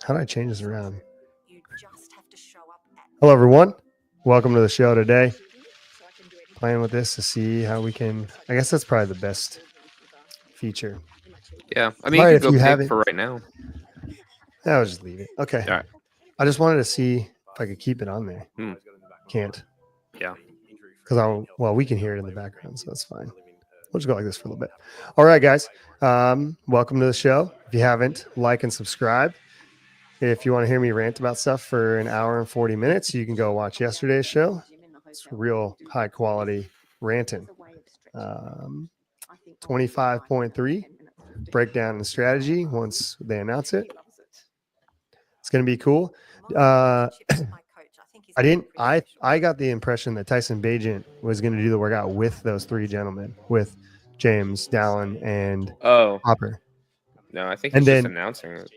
How do I change this around? Hello, everyone. Welcome to the show today. Playing with this to see how we can. I guess that's probably the best feature. Yeah, I All mean, you right, could if go you big haven't, for right now. I'll just leave it. Okay. All right. I just wanted to see if I could keep it on there. Hmm. Can't. Yeah. Because we can hear it in the background, so that's fine. We'll just go like this for a little bit. All right, guys. Welcome to the show. If you haven't, like and subscribe. If you want to hear me rant about stuff for an hour and 40 minutes, you can go watch yesterday's show. It's real high quality ranting. 25.3 breakdown and strategy once they announce it. It's going to be cool. I got the impression that Tyson Bagent was going to do the workout with those three gentlemen, with James, Dallin, and Hopper. No, I think And he's just then- announcing it.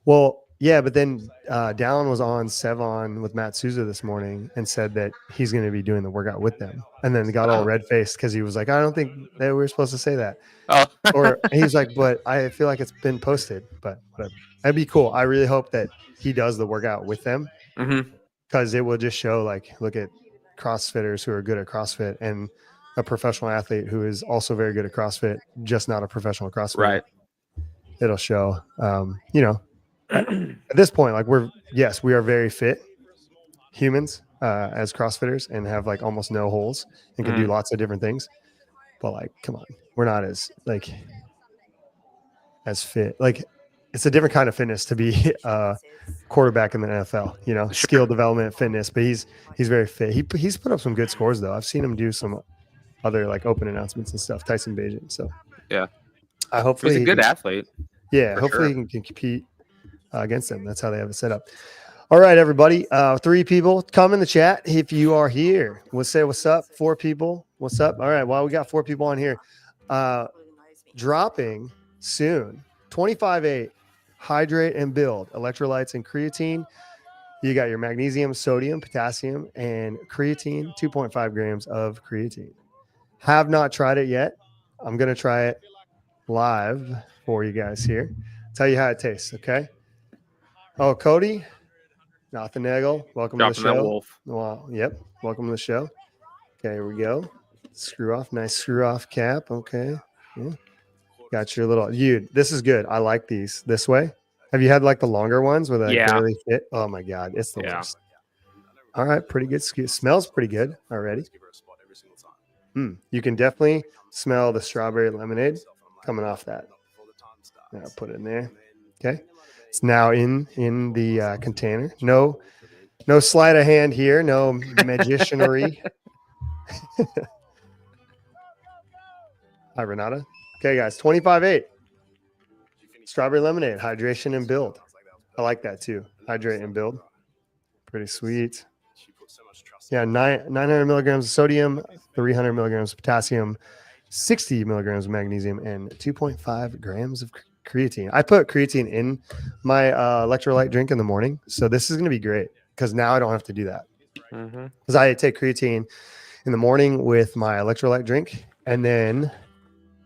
Well, yeah, but then Dallin was on Sevon with Matt Souza this morning and said that he's going to be doing the workout with them. And then got all red faced because he was like, I don't think that we were supposed to say that. Oh, Or he's like, but I feel like it's been posted, but whatever. That'd be cool. I really hope that he does the workout with them because it will just show, like, look at CrossFitters who are good at CrossFit and a professional athlete who is also very good at CrossFit, just not a professional CrossFit. Right. It'll show, at this point, like we are very fit humans as CrossFitters and have like almost no holes and can do lots of different things. But like, come on, we're not as fit. Like, it's a different kind of fitness to be a quarterback in the NFL, skill development, fitness, but he's very fit. He's put up some good scores though. I've seen him do some other like open announcements and stuff. Tyson Bagent. So yeah, hopefully he's a good athlete. Yeah. Hopefully he can compete against them. That's how they have it set up. All right, everybody. 3 people, come in the chat if you are here. We'll say what's up. 4 people, what's up? All right, well, we got 4 people on here. Dropping soon. 25.8. Hydrate and build. Electrolytes and creatine. You got your magnesium, sodium, potassium, and creatine. 2.5 grams of creatine. Have not tried it yet. I'm going to try it live for you guys here. Tell you how it tastes, okay? Oh, Cody, Nathaniel, welcome Dropping to the show. that wolf. Well, yep, welcome to the show. Okay, here we go. Screw off, nice screw off cap. Okay, yeah. Got your little. This is good. I like these this way. Have you had like the longer ones where they barely fit? Oh my god, it's the worst. All right, pretty good. Smells pretty good already. You can definitely smell the strawberry lemonade coming off that. I'll put it in there. Okay. It's now in the container. No sleight of hand here. No magicianery. Hi, Renata. Okay, guys. 25.8. Strawberry lemonade. Hydration and build. I like that too. Hydrate and build. Pretty sweet. Yeah, 900 milligrams of sodium, 300 milligrams of potassium, 60 milligrams of magnesium, and 2.5 grams of creatine. I put creatine in my electrolyte drink in the morning. So this is going to be great because now I don't have to do that. Because I take creatine in the morning with my electrolyte drink. And then,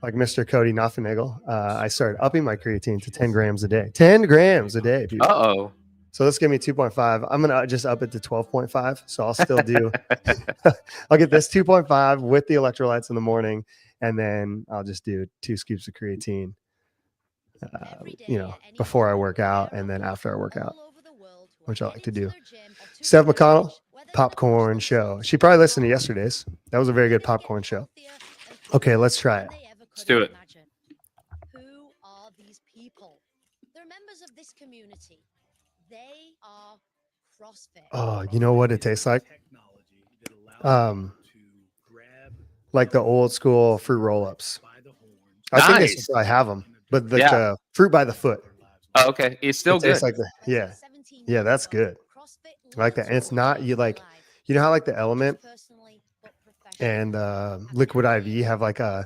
like Mr. Cody Nathaniel, I started upping my creatine to 10 grams a day. 10 grams a day, people. Uh-oh. So this give me 2.5. I'm going to just up it to 12.5. So I'll still do, I'll get this 2.5 with the electrolytes in the morning. And then I'll just do 2 scoops of creatine, before I work out and then after I work out, which I like to do. Steph McConnell, popcorn show. She probably listened to yesterday's. That was a very good popcorn show. Okay, let's try it. Let's do it. Who are these people? They're members of this community. They are CrossFit. Oh, you know what it tastes like? Like the old school fruit roll-ups. I think they still have them, but the fruit by the foot. Oh, okay. It's still good. Like yeah, that's good. I like that. And it's not how like the Element and Liquid IV have like it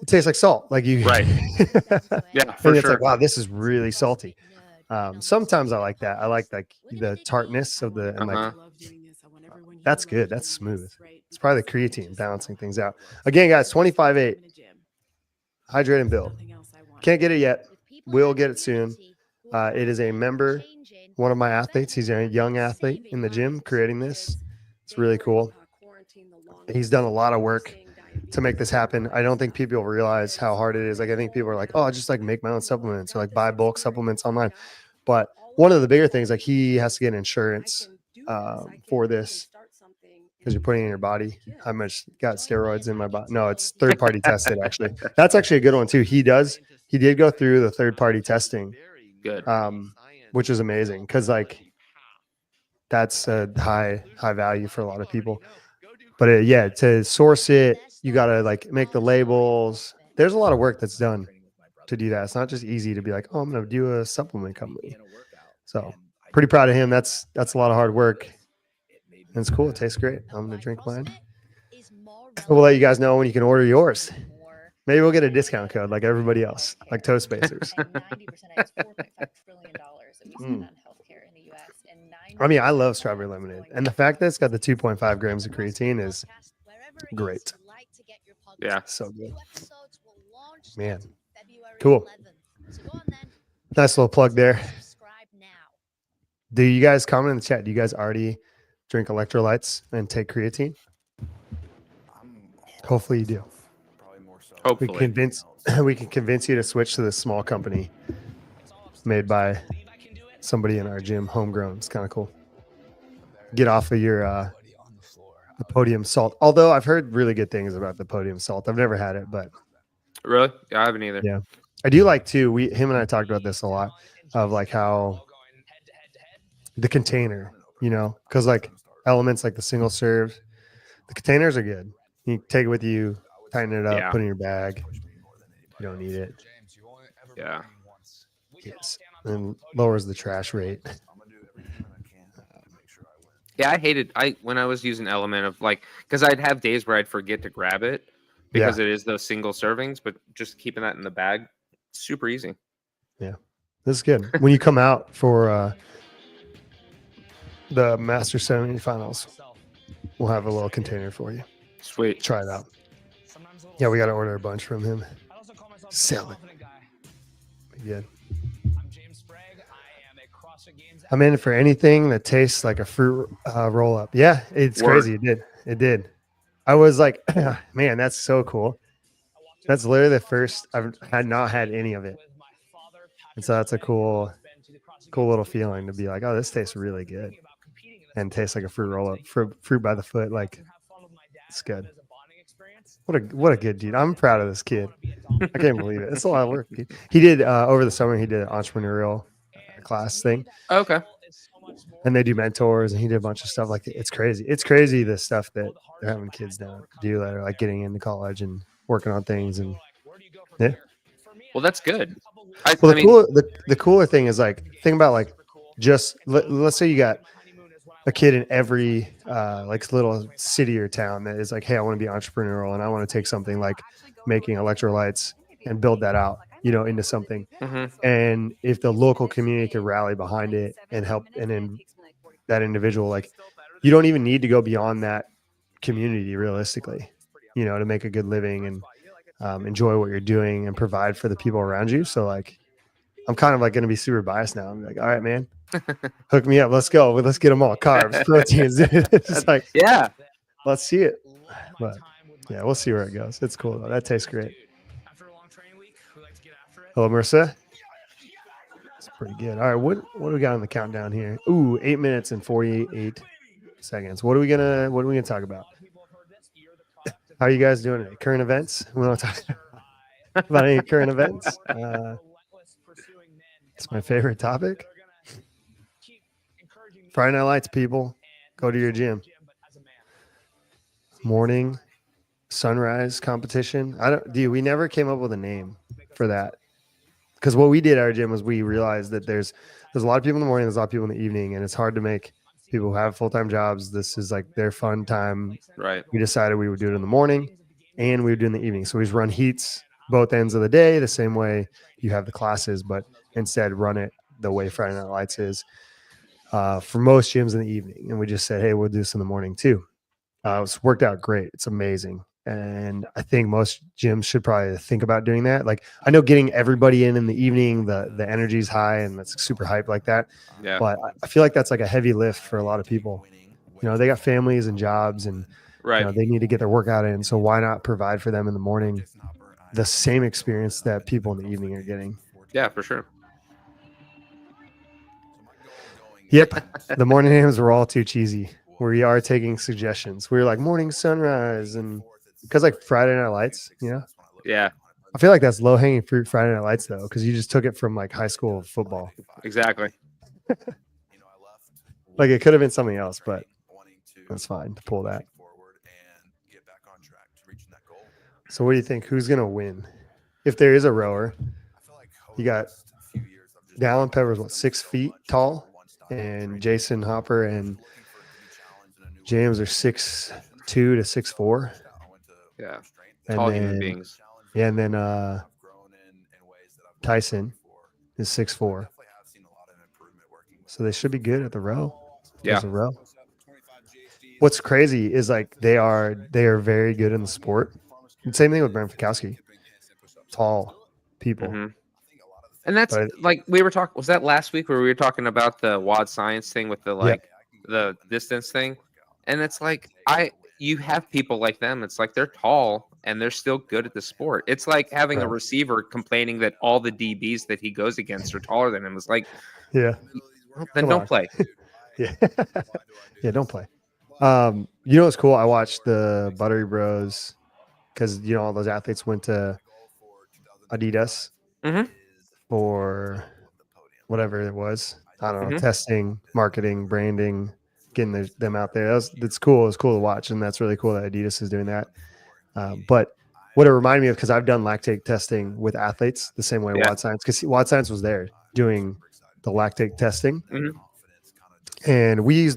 tastes like salt. Like you, right? Yeah, for and it's sure. like, wow, this is really salty. Sometimes I like that. I like the tartness of the and like that's good. That's smooth. It's probably the creatine balancing things out. Again, guys, 25.8. Hydrate and build. Can't get it yet. We'll get it soon. It is a member, one of my athletes. He's a young athlete in the gym creating this. It's really cool. He's done a lot of work to make this happen. I don't think people realize how hard it is. Like, I think people are like, oh, I just like make my own supplements or like buy bulk supplements online. But one of the bigger things, like he has to get insurance for this because you're putting it in your body. How much got steroids in my body? No, it's third party tested. Actually, that's actually a good one too. He did go through the third party testing, Good. which is amazing because like that's a high value for a lot of people. But yeah, to source it, you got to like make the labels. There's a lot of work that's done to do that. It's not just easy to be like, oh, I'm going to do a supplement company. So pretty proud of him. That's a lot of hard work. And it's cool. It tastes great. I'm going to drink mine. We'll let you guys know when you can order yours. Maybe we'll get a discount code like everybody else, like Toast Spacers. I mean, I love strawberry lemonade. And the fact that it's got the 2.5 grams of creatine is great. Yeah. So good. Man. Cool. Nice little plug there. Do you guys comment in the chat? Do you guys already drink electrolytes and take creatine? Hopefully you do. Hopefully. We can convince you to switch to this small company made by somebody in our gym, homegrown. It's kind of cool. Get off of your the podium salt. Although I've heard really good things about the podium salt. I've never had it, but Really? Yeah, I haven't either. yeah. I do like too. Him and I talked about this a lot of like how the container, you know, because like elements like the single serve, the containers are good. You take it with you, tighten it up, Yeah. put it in your bag. You don't need it. Yeah. Yes. And lowers the trash rate. Yeah, I hated when I was using Element of like because I'd have days where I'd forget to grab it because it is those single servings, but just keeping that in the bag, super easy. Yeah, this is good. When you come out for the Master semifinals, we'll have a little container for you. Sweet. Try it out. Yeah, we got to order a bunch from him. Sell it. Good. I'm in for anything that tastes like a fruit roll up. Yeah, it's crazy. It did. I was like, man, that's so cool. That's literally the first I've not had any of it. And so that's a cool little feeling to be like, oh, this tastes really good. And tastes like a fruit roll up, fruit by the foot. Like, it's good. What a good dude. I'm proud of this kid. I can't believe it. It's a lot of work. He did over the summer, he did an entrepreneurial class thing. Okay. And they do mentors, and he did a bunch of stuff. Like, it's crazy. It's crazy the stuff that they're having kids now do that are like getting into college and working on things. And yeah. Well, that's good. The cooler thing is like, think about like just let's say you got a kid in every like little city or town that is like, hey, I want to be entrepreneurial and I want to take something like making electrolytes and build that out, you know, into something. Mm-hmm. And if the local community could rally behind it and help, and then that individual, like, you don't even need to go beyond that community realistically, you know, to make a good living and enjoy what you're doing and provide for the people around you. So like, I'm kind of like going to be super biased now. I'm like, all right, man, hook me up. Let's go. Let's get them all. Carbs, proteins. It's like, yeah, let's see it. But yeah, we'll see where it goes. It's cool though. That tastes great. Hello, Marissa. It's pretty good. All right, what do we got on the countdown here? Ooh, 8 minutes and 48 seconds. What are we gonna talk about? How are you guys doing today? Current events? We want to talk about any current events. It's my favorite topic. Friday Night Lights, people. Go to your gym. Morning sunrise competition. We never came up with a name for that. Because what we did at our gym was we realized that there's a lot of people in the morning, there's a lot of people in the evening, and it's hard to make people who have full-time jobs. This is like their fun time. Right. We decided we would do it in the morning and we would do it in the evening. So we just run heats both ends of the day, the same way you have the classes, but instead run it the way Friday Night Lights is for most gyms in the evening. And we just said, hey, we'll do this in the morning too. It's worked out great. It's amazing. And I think most gyms should probably think about doing that. Like, I know getting everybody in the evening, the energy's high and it's super hype like that. Yeah. But I feel like that's like a heavy lift for a lot of people. You know, they got families and jobs, and Right. you know, they need to get their workout in. So why not provide for them in the morning the same experience that people in the evening are getting? Yeah, for sure. Yep. The morning names were all too cheesy. We are taking suggestions. We were like morning sunrise, and because like Friday Night Lights, you know, Yeah, I feel like that's low hanging fruit Friday Night Lights though, because you just took it from like high school football. exactly. Like it could have been something else, but that's fine to pull that. So what do you think? Who's gonna win? If there is a rower, you got Dallin Pepper's what, 6 feet tall, and Jason Hopper and James are 6'2" to 6'4". Yeah, And tall then, human beings. yeah, and then Tyson is 6'4". So they should be good at the row. Yeah, There's a row. What's crazy is like they are very good in the sport. And same thing with Brent Fikowski. Tall people. Mhm. And that's But like we were talking. Was that last week where we were talking about the WOD science thing with the like the distance thing? And it's like you have people like them. It's like they're tall and they're still good at the sport. It's like having a Right. receiver complaining that all the DBs that he goes against are taller than him. It's like, yeah. well, then Come don't on. play. Yeah. Yeah, don't play. You know what's cool? I watched the Buttery Bros because you know all those athletes went to Adidas Mhm. for whatever it was. I don't know, Mhm. testing, marketing, branding, getting them out there. That's cool. It's cool to watch, and that's really cool that Adidas is doing that. But what it reminded me of, because I've done lactate testing with athletes the same way Yeah. WOD Science, because WOD Science was there doing the lactate testing, Mhm. and we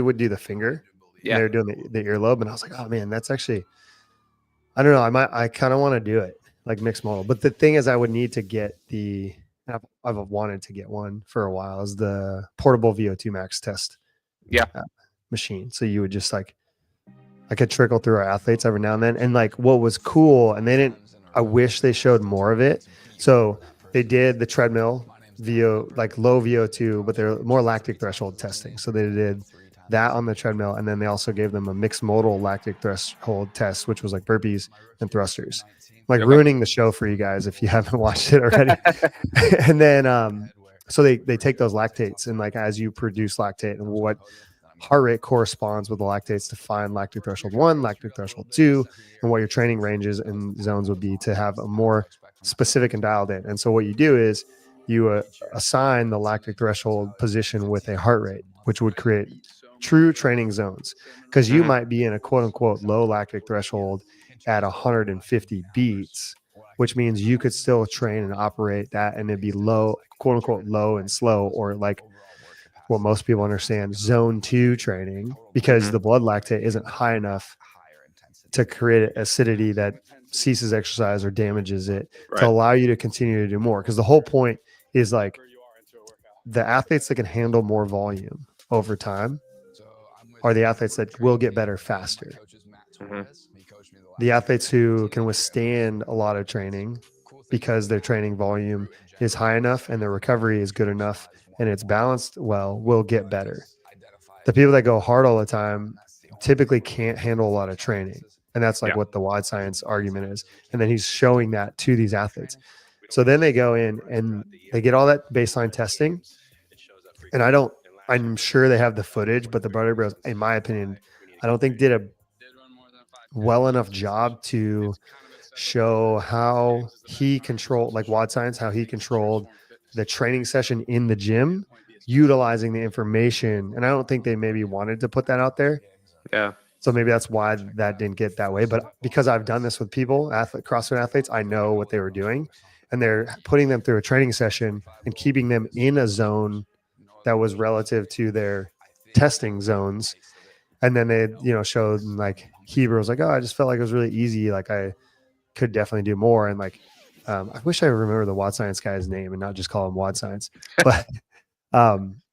would do the finger. Yeah. And they were doing the earlobe, and I was like, oh man, that's actually, I don't know, I kind of want to do it like mixed model. But the thing is, I would need to get I've wanted to get one for a while, is the portable VO2 max test Yeah. machine. So you would just like, I could trickle through our athletes every now and then. And like what was cool, and I wish they showed more of it. So they did the treadmill like low VO2, but they're more lactic threshold testing. So they did that on the treadmill. And then they also gave them a mixed modal lactic threshold test, which was like burpees and thrusters. Like Okay. ruining the show for you guys if you haven't watched it already. And then, so they take those lactates, and like as you produce lactate and what heart rate corresponds with the lactates to find lactic threshold 1, lactic threshold 2, and what your training ranges and zones would be to have a more specific and dialed in. And so what you do is you assign the lactic threshold position with a heart rate, which would create true training zones, because you Mhm. might be in a quote unquote low lactic threshold at 150 beats, which means you could still train and operate that, and it'd be low, quote unquote low and slow, or like what most people understand, zone 2 training, because Mhm. the blood lactate isn't high enough to create acidity that ceases exercise or damages it, to Right. allow you to continue to do more. Because the whole point is like the athletes that can handle more volume over time are the athletes that will get better faster. Mhm. The athletes who can withstand a lot of training because their training volume is high enough and their recovery is good enough and it's balanced well will get better. The people that go hard all the time typically can't handle a lot of training. And that's like Yeah. what the WOD science argument is. And then he's showing that to these athletes. So then they go in and they get all that baseline testing. And I'm sure they have the footage, but the Brother Bros, in my opinion, I don't think did a well enough job to show how he controlled, like WOD science, how he controlled the training session in the gym, utilizing the information. And I don't think they maybe wanted to put that out there. Yeah. So maybe that's why that didn't get that way. But because I've done this with people, CrossFit athletes, I know what they were doing. And they're putting them through a training session and keeping them in a zone that was relative to their testing zones. And then they, showed like Heber was like, oh, I just felt like it was really easy. Like I could definitely do more. And like, I wish I remember the WOD science guy's name and not just call him WOD science. But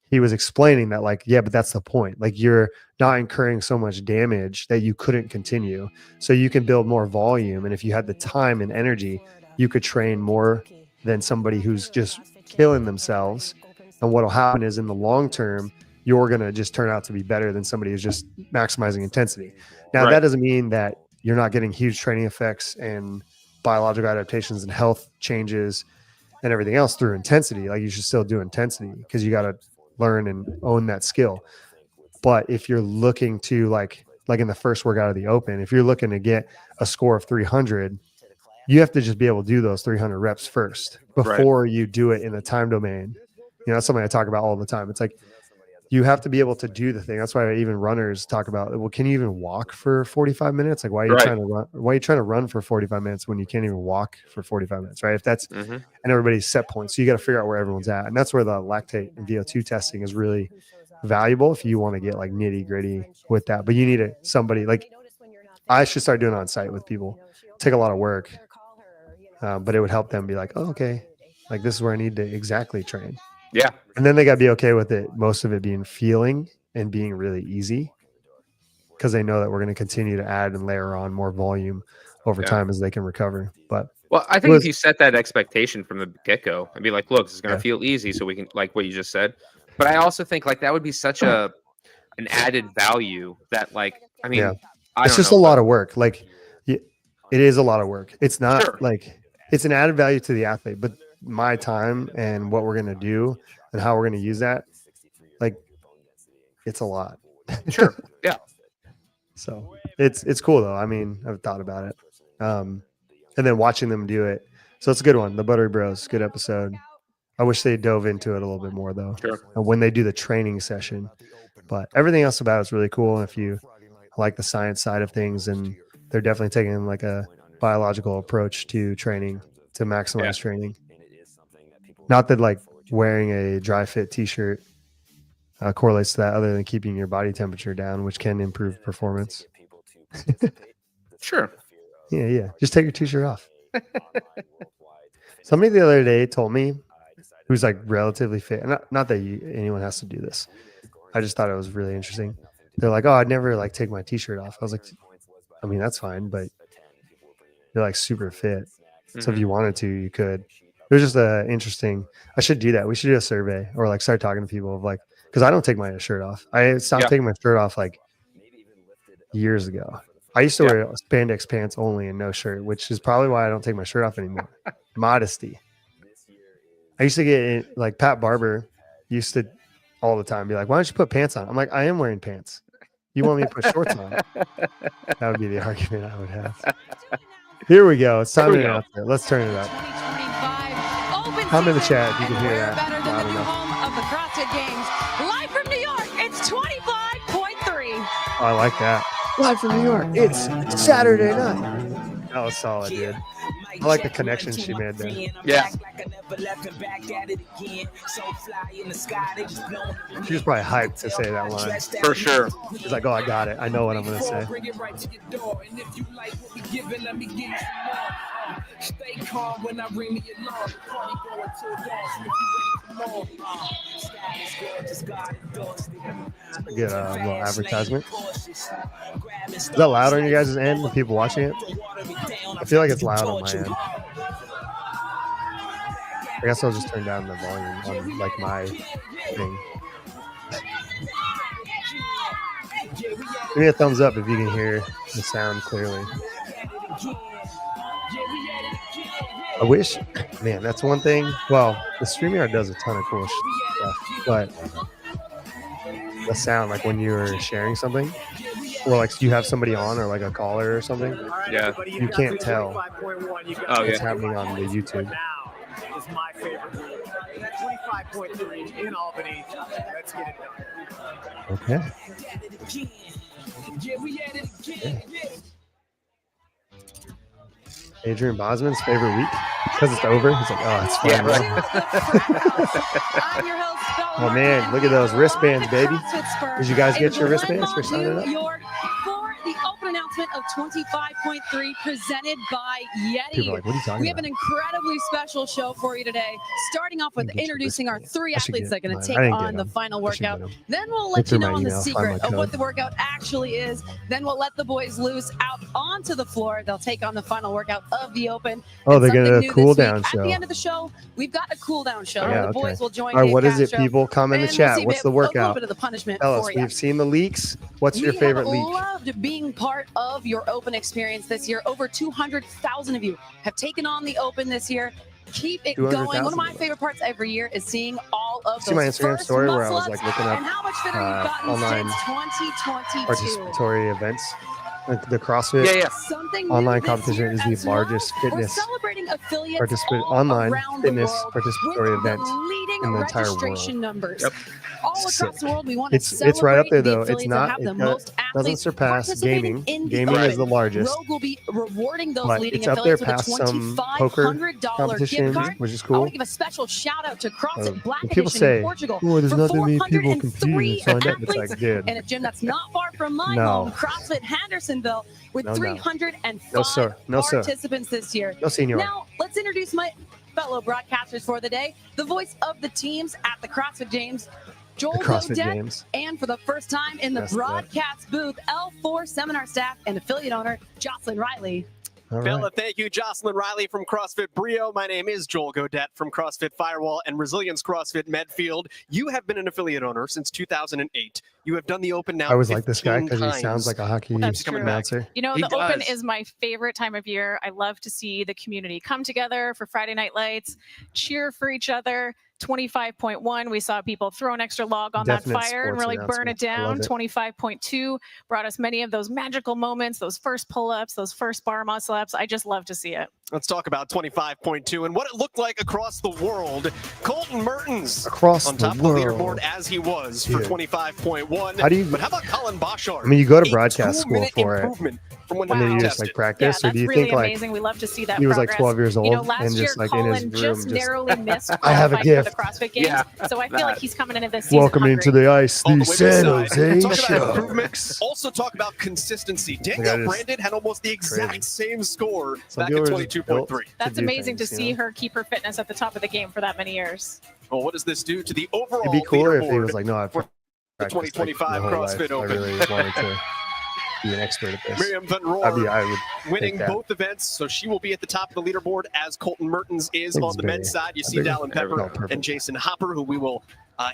he was explaining that, like, yeah, but that's the point. Like, you're not incurring so much damage that you couldn't continue. So you can build more volume. And if you had the time and energy, you could train more than somebody who's just killing themselves. And what'll happen is in the long term, you're going to just turn out to be better than somebody who's just maximizing intensity. Now, Right. that doesn't mean that you're not getting huge training effects and biological adaptations and health changes and everything else through intensity. Like, you should still do intensity because you got to learn and own that skill. But if you're looking to like in the first workout of the open, if you're looking to get a score of 300, you have to just be able to do those 300 reps first before you do it in the time domain. You know, that's something I talk about all the time. It's like, you have to be able to do the thing. That's why even runners talk about, well, can you even walk for 45 minutes? Like, why are you trying to run? Why are you trying to run for 45 minutes when you can't even walk for 45 minutes? Right. If that's, and everybody's set points. So you got to figure out where everyone's at. And that's where the lactate and VO2 testing is really valuable if you want to get like nitty gritty with that. But you need somebody like, I should start doing it on site with people. Take a lot of work, but it would help them be like, oh, okay, like this is where I need to exactly train. Yeah. And then they got to be okay with it. Most of it being feeling and being really easy, because they know that we're going to continue to add and layer on more volume over time as they can recover. But well, I think if you set that expectation from the get-go and be like, look, this is going to feel easy, so we can, like what you just said. But I also think like that would be such an added value that, like, I mean, it's just a lot of work. Like, it is a lot of work. It's not like it's an added value to the athlete, but my time and what we're going to do and how we're going to use that, like, it's a lot. Sure. Yeah. So it's cool though. I mean, I've thought about it. And then watching them do it. So it's a good one. The Buttery Bros, good episode. I wish they dove into it a little bit more though. Sure. When they do the training session, but everything else about it's really cool. And if you like the science side of things, and they're definitely taking like a biological approach to training to maximize training. Not that like wearing a dry fit t-shirt correlates to that, other than keeping your body temperature down, which can improve performance. Sure. Yeah. Just take your t-shirt off. Somebody the other day told me, who's like relatively fit, and not that anyone has to do this. I just thought it was really interesting. They're like, oh, I'd never like take my t-shirt off. I was like, I mean, that's fine, but you're like super fit. So if you wanted to, you could. It was just interesting. I should do that. We should do a survey or like start talking to people of like, because I don't take my shirt off. I stopped taking my shirt off like years ago. I used to wear spandex pants only and no shirt, which is probably why I don't take my shirt off anymore. Modesty. I used to get like Pat Barber used to all the time be like, why don't you put pants on? I'm like, I am wearing pants. You want me to put shorts on? That would be the argument I would have. Here we go. It's time to announce it. Let's turn it up. Come in the chat if you can hear that. I don't know. Home of the CrossFit Games, live from New York. It's 25.3. Oh, I like that. Live from New York. It's Saturday night. That was solid, dude. I like the connection she made there. Yeah. She was probably hyped to say that line. For sure. She's like, oh, I got it. I know what I'm going to say. Stay calm when I ring the alarm. Get a little advertisement. Is that loud on you guys' end with people watching it? I feel like it's loud on my end. I guess I'll just turn down the volume on like my thing. Give me a thumbs up if you can hear the sound clearly. I wish, man, that's one thing. Well, the StreamYard does a ton of cool stuff, but the sound, like when you're sharing something, or like you have somebody on, or like a caller or something, you can't tell what's happening on the YouTube. Is my favorite. 25.3 in Albany. Let's get it done. Okay. Adrian Bosman's favorite week because it's over. He's like, oh, it's fine. Oh man, look at those writbands, baby. Did you guys get your writbands for signing up? For the open announcement of 25.3 presented by People are like, Yeti. what are you talking We have about? an incredibly special show for you today, starting off with Get your introducing our wristband. 3 I should athletes get that are going mine. to I take didn't get on the them. final I should get workout. them. Then we'll Look let through you know my on the email, find secret my of what code. the workout actually is. Then we'll let the boys loose out onto the floor. They'll take on the final workout of the Open. Oh, And they're something getting a new cool this week, down at the show. end of the show, we've got a cool down show Yeah, where the okay. boys will join All right, Dave what is it, Castro, people? Comment in the and we'll chat. see What's a the little workout? bit of the punishment Tell us. for you. We've seen the leaks. What's your We favorite have leak? loved being part of your Open experience this year. Over 200,000 of you have taken on the Open this year. Keep it going. One of my 200,000. favorite parts every year is seeing all of See my those Instagram first story where I muscle was ups like looking up and how much fitter you've gotten online since 2022. participatory events. Like the CrossFit Yeah, yeah. Something new online this competition year is the as well. largest We're fitness celebrating affiliates participant all online around fitness the world participatory with event the leading in the entire world. registration numbers. Yep. All across Sick. the world, we want to It's right up celebrate there the though. It's affiliates that not. have the It most doesn't athletes surpass participating gaming. in the Gaming is the Open. largest, Rogue will be rewarding those but leading it's up there affiliates with a past some poker $2,500 gift competitions, card. which is I cool. want to give a special shout out to CrossFit Black When people Edition in say, Portugal "Oh, there's for not that many people competing 403 to sign up," it's athletes. like, dude, And a gym that's not far from my No. home, CrossFit Hendersonville, with No, no. 305 No, sir. No, sir. participants this year. no senior. Now, let's introduce my fellow broadcasters for the day, the voice of the teams at the CrossFit Games, Joel The CrossFit Godet, Games. and for the first time in the That's that. broadcast booth, L4 seminar staff and affiliate owner, Jocelyn Riley. All Bella, right. thank you. Jocelyn Riley from CrossFit Brio. My name is Joel Godet from CrossFit Firewall and Resilience CrossFit Medfield. You have been an affiliate owner since 2008. You have done the Open now. I always like this guy 15 because he times. sounds like a hockey That's coming back. announcer. You know, He the Open does. is my favorite time of year. I love to see the community come together for Friday Night Lights, cheer for each other. 25.1, we saw people throw an extra log on Definite that fire and sports really burn it announcement. I love down. it. 25.2 brought us many of those magical moments, those first pull-ups, those first bar muscle ups. I just love to see it. Let's talk about 25.2 and what it looked like across the world. Colton Mertens Across on the top of the world. leaderboard as he was for Yeah. 25.1. How do you? But how about Colin Boschard? I mean, you go to A broadcast school 2-minute for it, improvement from when and then he you was just like tested. Yeah, practice, or that's do you really think like amazing. We love to see that he was like progress. 12 years old You know, last and year just like in his Colin room, just narrowly missed I have a qualifying for gift. the CrossFit Games. Yeah, So I feel that. like he's coming into this season welcome into hungry. the ice, On the the San women's side, Jose talk about improvement. Sharks. Also talk about consistency. God, Danielle it's Brandon had almost the exact crazy. same score Some back at people are just 22.3. built That's do amazing things, to you see know? her keep her fitness at the top of the game for that many years. Well, what does this do to the overall It'd be cooler if he leaderboard was like, no, I've for the practiced, like, 2025 my whole CrossFit life. Open? I really wanted to be an expert at this. Miriam Van I Roer would winning take that. both events, so she will be at the top of the leaderboard as Colton Mertens is Thanks, on the men's baby. side. You I see think- Dallin Pepper Oh, perfect. and Jason Hopper, who we will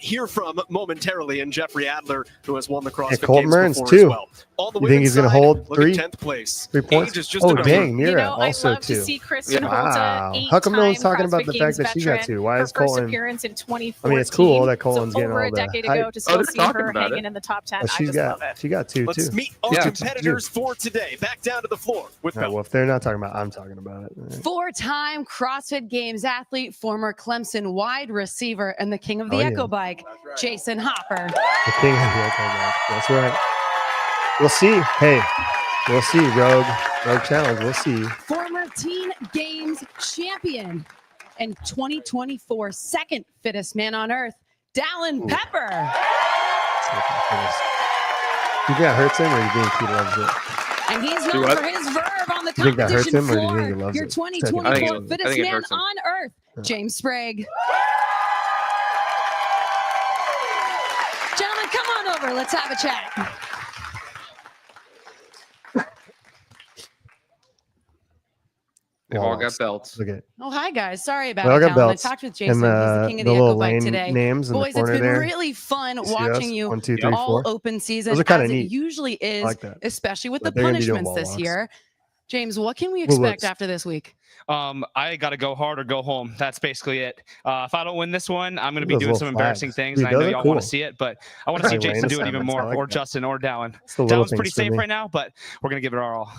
hear from momentarily, and Jeffrey Adler, who has won the CrossFit Colton Games Mertens, before too. as well. On the You think women's he's gonna side, hold look three- at 10th place. 3 points? Age is just a Oh, number. dang, You Mira know, also I love too. to see Kristen Wow. Holta, How come no one's eight-time talking about CrossFit the fact Games that she got veteran. two? Why Her is first Colton? appearance in 2014. I mean, it's cool that Colton's so getting over all a the decade hype. ago to Oh, still they're see talking her about hanging it. in the top 10. Oh, I just love it. she got two Let's too. meet our Yeah. competitors for today. Back down to the floor with All right, Bella. well, if they're not talking about, I'm talking about it. Four-time CrossFit Games athlete, former Clemson wide receiver, and the king of the Oh, yeah. Echo Bike, Jason Hopper. The king of the Echo Bike. That's right. We'll see. Hey, we'll see. Rogue Challenge. We'll see. Former Teen Games champion and 2024 second fittest man on earth, Dallin Pepper. You think that hurts him, or you think he loves it? And he's Do known what? for his verve on the You think that hurts competition him, or do you floor. think he loves Your it? 2024 I think fittest it man hurts him. on earth, James Sprague. Gentlemen, come on over. Let's have a chat. They've all got Lost. belts. Look at Oh, hi, guys. Sorry about We all it, got Dallin. belts. I talked with Jason. and He's the king of the little Echo Bike lane today. names in Boys, the it's corner been there. really fun You see watching us? you 1, 2, 3, all 4. open season, Those are kinda as it neat. usually is, like that. especially with But the they're gonna be doing punishments this wall walks. year. James, what can we Who expect looks? after this week? I got to go hard or go home. That's basically it. If I don't win this one, I'm going to be Those doing little some embarrassing flags. things. Dude, And I know those are y'all want cool. to see it, but I want to see Like lane Jason do it even assignments, I more, like or that. Justin, or Dallin. It's the little Dallin's pretty things for safe me. right now, but we're going to give it our all.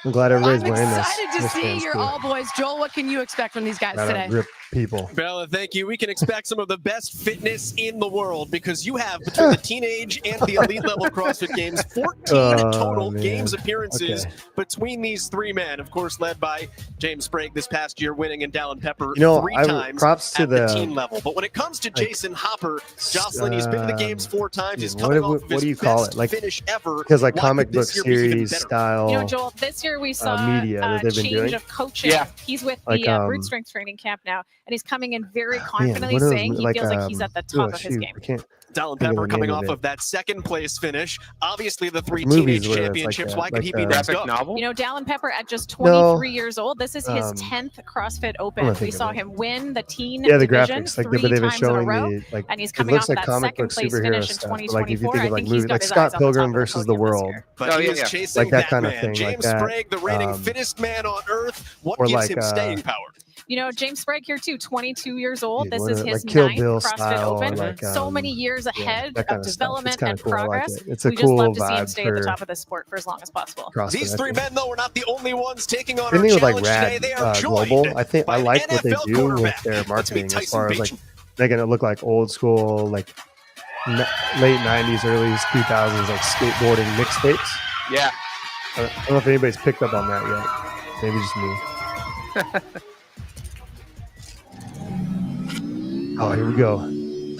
I'm glad everybody's I'm wearing this. excited to This see band's your cool. all boys. Joel, what can you expect from these guys Gotta today? rip people. Bella, thank you. We can expect some of the best fitness in the world because you have, between the teenage and the elite level CrossFit Games, 14 total man. Games appearances Okay. between these three men. Of course, led by James Sprague this past year, winning in Dallin Pepper You know, 3 I times props to at the the team level. But when it comes to Jason Hopper, Jocelyn, he's been to the Games 4 times. He's what coming do- off of what his do you call best it? Like, finish ever. because like Why comic could book this year be even series better? style. You know, Joel, this year we saw media that they've been change doing. of coaching. Yeah. He's with Like, the Brute Strength Training Camp now, and he's coming in very man, confidently what are those saying he feels like he's at the top of his shoot, game. I can't Dallin think of Pepper the coming name of off it. of that second place finish. Obviously, the 3 movies teenage where it's like championships. that, Why could like he be the- next Graphic up? novel. You know, Dallin Pepper at just No, 23 years old. This is his 10th CrossFit Open. wanna We think of saw it. him win the teen Yeah, the division graphics, like 3 but they've been times in a showing row. me like And he's it coming looks off like that comic second book place superhero finish in stuff. But like if you 2024. think I of like think he's movies got like his Scott eyes on the top Pilgrim of the versus the podium this World, year. But Oh, he yeah, is yeah. chasing Like that kind of Batman. thing, like James that, Sprague, the reigning um, fittest man on earth. What or gives like, him staying power? You know, James Sprague here too, 22 years old. Dude, This what is are- his like Kill 9th Bill CrossFit style, Open. like, So many years yeah, ahead that kind of of stuff. It's development kinda and cool. I like progress. it. It's a We just cool love to see him vibe stay at the for top of this sport for as long as possible. CrossFit. These I three think. men, though, are not the only ones taking on Same our thing with like challenge Rad today. They are joined Global. I think by I an like what they NFL do with quarterback. their Let's meet marketing as Tyson far as like Bagent. making it look like old school, like late '90s, early 2000s, like skateboarding mixtapes. Yeah. I don't know if anybody's picked up on that yet. Maybe just me. Oh, here we go.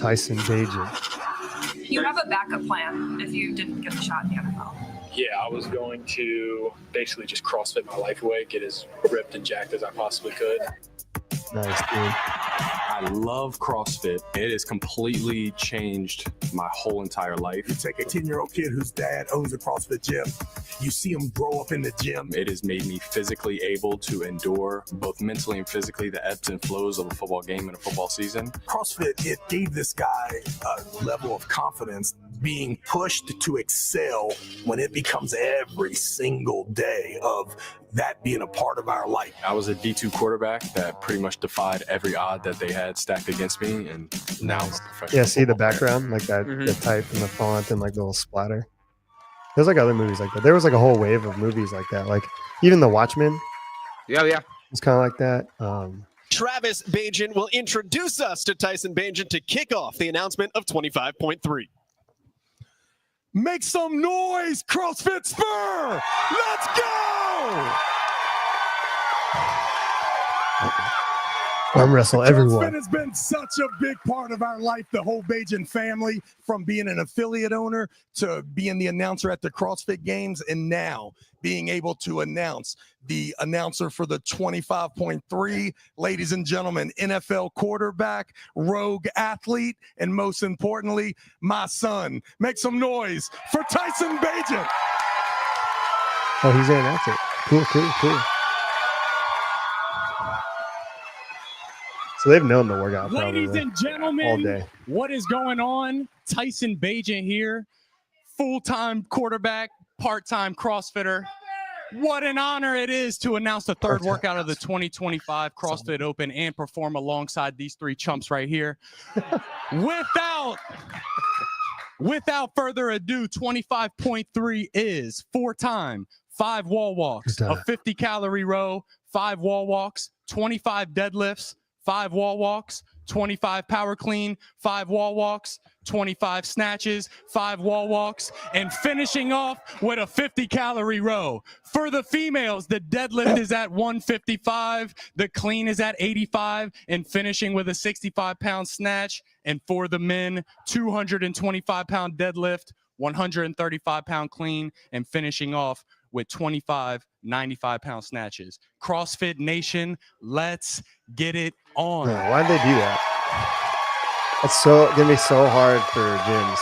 Tyson Bagent. You have a backup plan if you didn't get the shot in the NFL. Yeah, I was going to basically just CrossFit my life away, get as ripped and jacked as I possibly could. Nice, dude. I love CrossFit. It has completely changed my whole entire life. You take a 10-year-old kid whose dad owns a CrossFit gym. You see him grow up in the gym. It has made me physically able to endure, both mentally and physically, the ebbs and flows of a football game and a football season. CrossFit, it gave this guy a level of confidence, being pushed to excel when it becomes every single day of that being a part of our life. I was a D2 quarterback that pretty much defied every odd that they had stacked against me, and now I'm a professional. Yeah, see the football player. background, like that, the type and the font and like the little splatter. There's like other movies like that. There was like a whole wave of movies like that. Like even The Watchmen Yeah, yeah. was kind of like that. Travis Bagent will introduce us to Tyson Bagent to kick off the announcement of 25.3. Make some noise, CrossFit Spur! Let's go! Arm wrestle CrossFit everyone. has been such a big part of our life, the whole Bagent family, from being an affiliate owner to being the announcer at the CrossFit Games, and now being able to announce the announcer for the 25.3, ladies and gentlemen, NFL quarterback, rogue athlete, and most importantly, my son. Make some noise for Tyson Bagent. Oh, he's an announcer. Cool. So they've known the workout Ladies probably and all gentlemen, day. what is going on? Tyson Bagent here, full-time quarterback, part-time CrossFitter. What an honor it is to announce the third workout of the 2025 CrossFit Open and perform alongside these three chumps right here. Without further ado, 25.3 is 4-time, 5 wall walks, a 50-calorie row, 5 wall walks, 25 deadlifts, 5 wall walks, 25 power clean, 5 wall walks, 25 snatches, 5 wall walks, and finishing off with a 50-calorie row. For the females, the deadlift is at 155, the clean is at 85, and finishing with a 65-pound snatch. And for the men, 225-pound deadlift, 135-pound clean, and finishing off with 25 95-pound snatches. CrossFit Nation, let's get it on. Yeah, why'd they do that? It's gonna be so hard for gyms.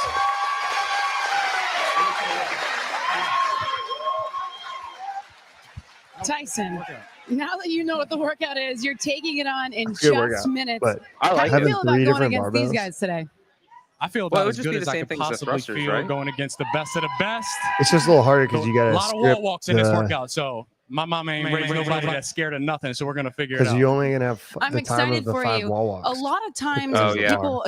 Tyson, now that you know what the workout is, you're taking it on in Good just workout, minutes. but I like How do it. you feel about Having 3 going different against these barbells. guys today? I feel Well, about it would as just good be as the I same could thing as the possibly thrusters, feel right? going against the best of the best. It's just a little harder because you A gotta lot of wall script walks in this the- workout, so my mom ain't raised nobody that's scared of nothing, so we're going to figure it because out. you only gonna have I'm the time excited of the for 5 you. wall A walks. lot of times Oh, yeah. people,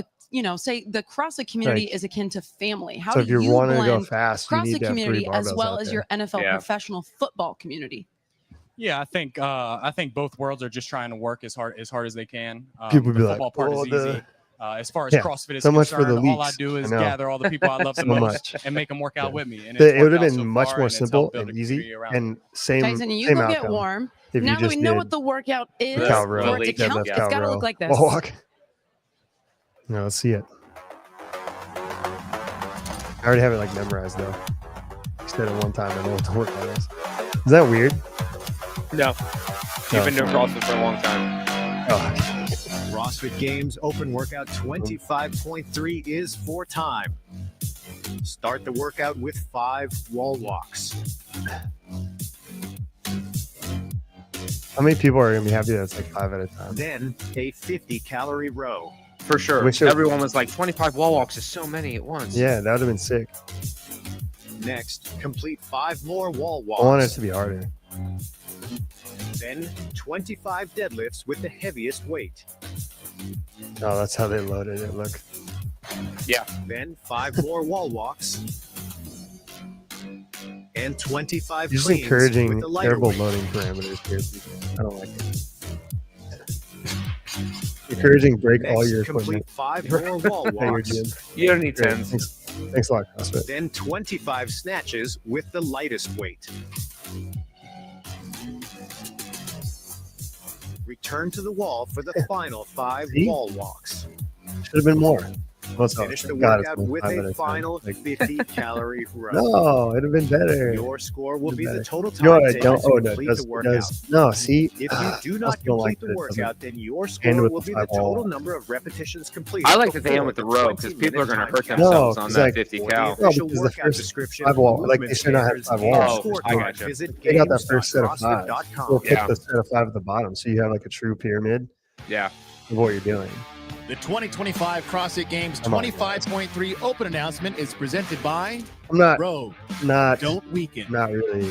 say the CrossFit community is akin to family. How So do if you're you wanting to go blend fast, you need CrossFit to have 3 community as barbells well out as there. your NFL Yeah. professional football community? Yeah, I think both worlds are just trying to work as hard as they can. People The be like, football part "Oh, is the-" easy. As far as Yeah, CrossFit is so much for the concerned, all I leaks. do I is know. gather all the people I love the So most much. and make them work out Yeah. with me. And It it's would have worked out been so much far, more and it's simple helped build and a easy community around and same Tyson, you same go get outcome warm. if you Now that just we know did what the workout is, cow row, for it to count, deadlift, it's cow got to row, look like this. wall walk. No, let's see it. I already have it like memorized though. Instead of one time, I know what the workout is. Is that weird? No. You've been doing CrossFit for a long time. Oh. CrossFit Games Open Workout 25.3 is for time. Start the workout with 5 wall walks. How many people are gonna be happy that it's like 5 at a time? Then a 50-calorie row. For sure. We should- Everyone was like, 25 wall walks is so many at once. Yeah, that would have been sick. Next, complete 5 more wall I want it walks. to be harder. Then 25 deadlifts with the heaviest weight. Oh, that's how they loaded it. Look. Yeah. Then 5 more wall walks. And 25 You're just cleans encouraging with the lighter terrible weight. loading parameters here. I don't like it. Encouraging break all Next, your complete equipment. 5 more wall at your walks. gym. You don't need Great. 10s. Thanks a lot, CrossFit. Then 25 snatches with the lightest weight. Return to the wall for the final 5 See? wall walks. Should have been more. What's up? Finish the God, it's workout been with 5 at a a time. final Like- 50-calorie row. No, it'd have been better. Your score will be the Better. total You know time what I taken don't? to Oh, no, it complete does, the it workout. does. No, see? If you do I not still don't complete like the that it doesn't workout, then your end score with will the be the 5 wall total walk. number of repetitions completed. I like that they end before with the the row because people are going to 20-minute hurt time themselves No, on 'cause, that like, 50 For cal. the No, official because the workout first description, 5 wall, like movement they should not have standards, 5 and walls. Oh, I scorecard, gotcha. visit They got that first set of 5. games.crossfit.com. We'll put Yeah. the set of 5 at the bottom, so you have like a true pyramid Yeah. of what you're doing. The 2025 CrossFit Games Come on, 25.3 Open announcement is presented by I'm not Rogue. not Don't weaken. not really.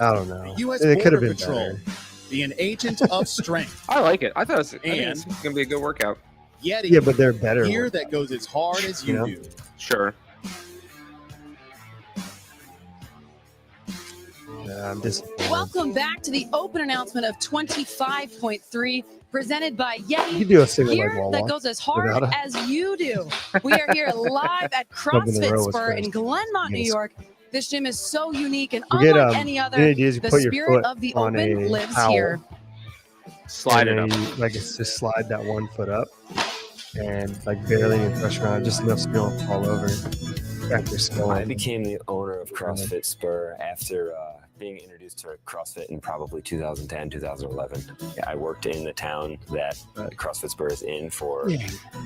I don't know. U.S. It could have Border been Patrol. better. Be an agent of strength. I like it. I thought it's And- going to be a good workout. Yeti. Yeah, but they're better. Gear ones. that goes as hard as You you know? do. Sure. Yeah, I'm disappointed. Welcome back to the open announcement of 25.3, presented by Yeti. You could do a single leg Gear wall that walk goes as hard without a- as you do. We are here live at Jumping the CrossFit row was Spur in fast. Glenmont, New Yes. York. This gym is so unique and You get, unlike any the other. idea is you The put your spirit foot of the on open a lives towel, here. Slide it and up. then you, like it's just slide that one foot up and like barely any pressure on it, just enough so you don't fall over. Crack your skull. I became the owner of CrossFit Spur after being introduced to CrossFit in probably 2010, 2011. I worked in the town that CrossFit Spur is in for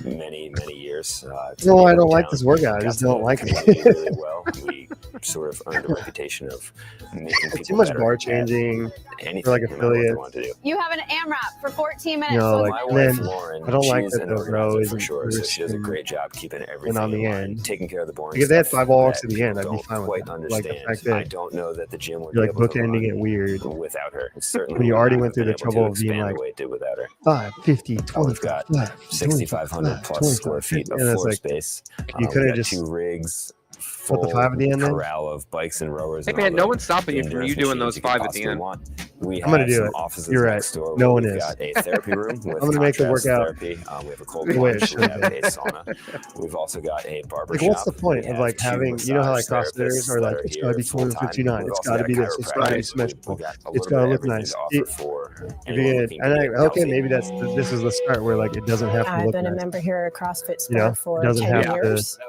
many, many years. It's No, a I don't town. like this workout. I Got just to don't know like the it. community really well. We sort of earned a reputation of making people Too much better bar at changing anything, for like no matter what they affiliates. want to do. You have an AMRAP for 14 minutes. You know, so like My and wife then Lauren, I don't like she's that an the row organizer isn't for sure, so first she does a and- great job keeping everything on the in line, end. taking care of the boring Like if they had stuff 5 wall walks that at the end, I'd people be fine don't with quite that. Like the understand. fact that I don't know that the gym would you're be like able to bookending run it weird. without her. It certainly When you would already not went have through been the able to trouble of being expand like the way it did without her. 5, 50, We've 25, got 5, 6,500 plus square feet of and it's floor like space. you We've couldn't got just 2 rigs, put the 5 at the end then? corral of bikes and rowers. Hey, and all man, no the one's stopping you from endurance you doing machines those you could 5 at the possibly end. want. We I'm gonna have do some it. offices You're right. next door No where one we've is. got a therapy room with I'm gonna make the contrast workout therapy. We have a cold the way it plunge. We should have be. a sauna. We've also got a barber Like, shop. what's the point We of have like 2 having, you know how like massage CrossFitters therapists are that like, are it's gotta be here full-time. 259, We've it's also gotta got be a this, it's gotta be chiropractor. symmetrical, We've got a it's little gotta bit look of everything nice. to offer for If anyone you looking get, and to I, get okay, healthy. maybe this is the start where like it doesn't have to I've look been a nice. member here at CrossFit Spur You know, it for doesn't 10 have to. years.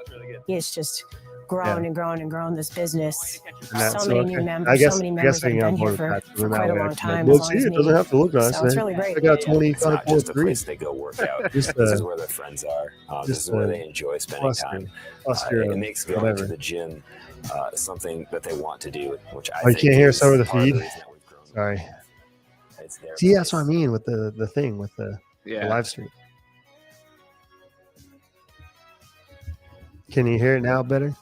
It's just grown Yeah. and grown and grown this business. And that's So many okay. new I members, guess so many I members guess that have getting on been here board with that, for then that quite a way I long can be like, time, well, as long see, as it doesn't me. have to look nice. So it's eh? really great. I got It's not just a 25.3. place they go work out. Just This is a- where their friends are. This just is where a they enjoy spending cluster- time. cluster It of makes going whatever. to the gym something that they want to do, which I Oh, you think can't hear is us over the part of feed? reason that we've grown. Sorry. It's their See, that's what I place. mean with the thing with the Yeah. live stream. Can you hear it now better?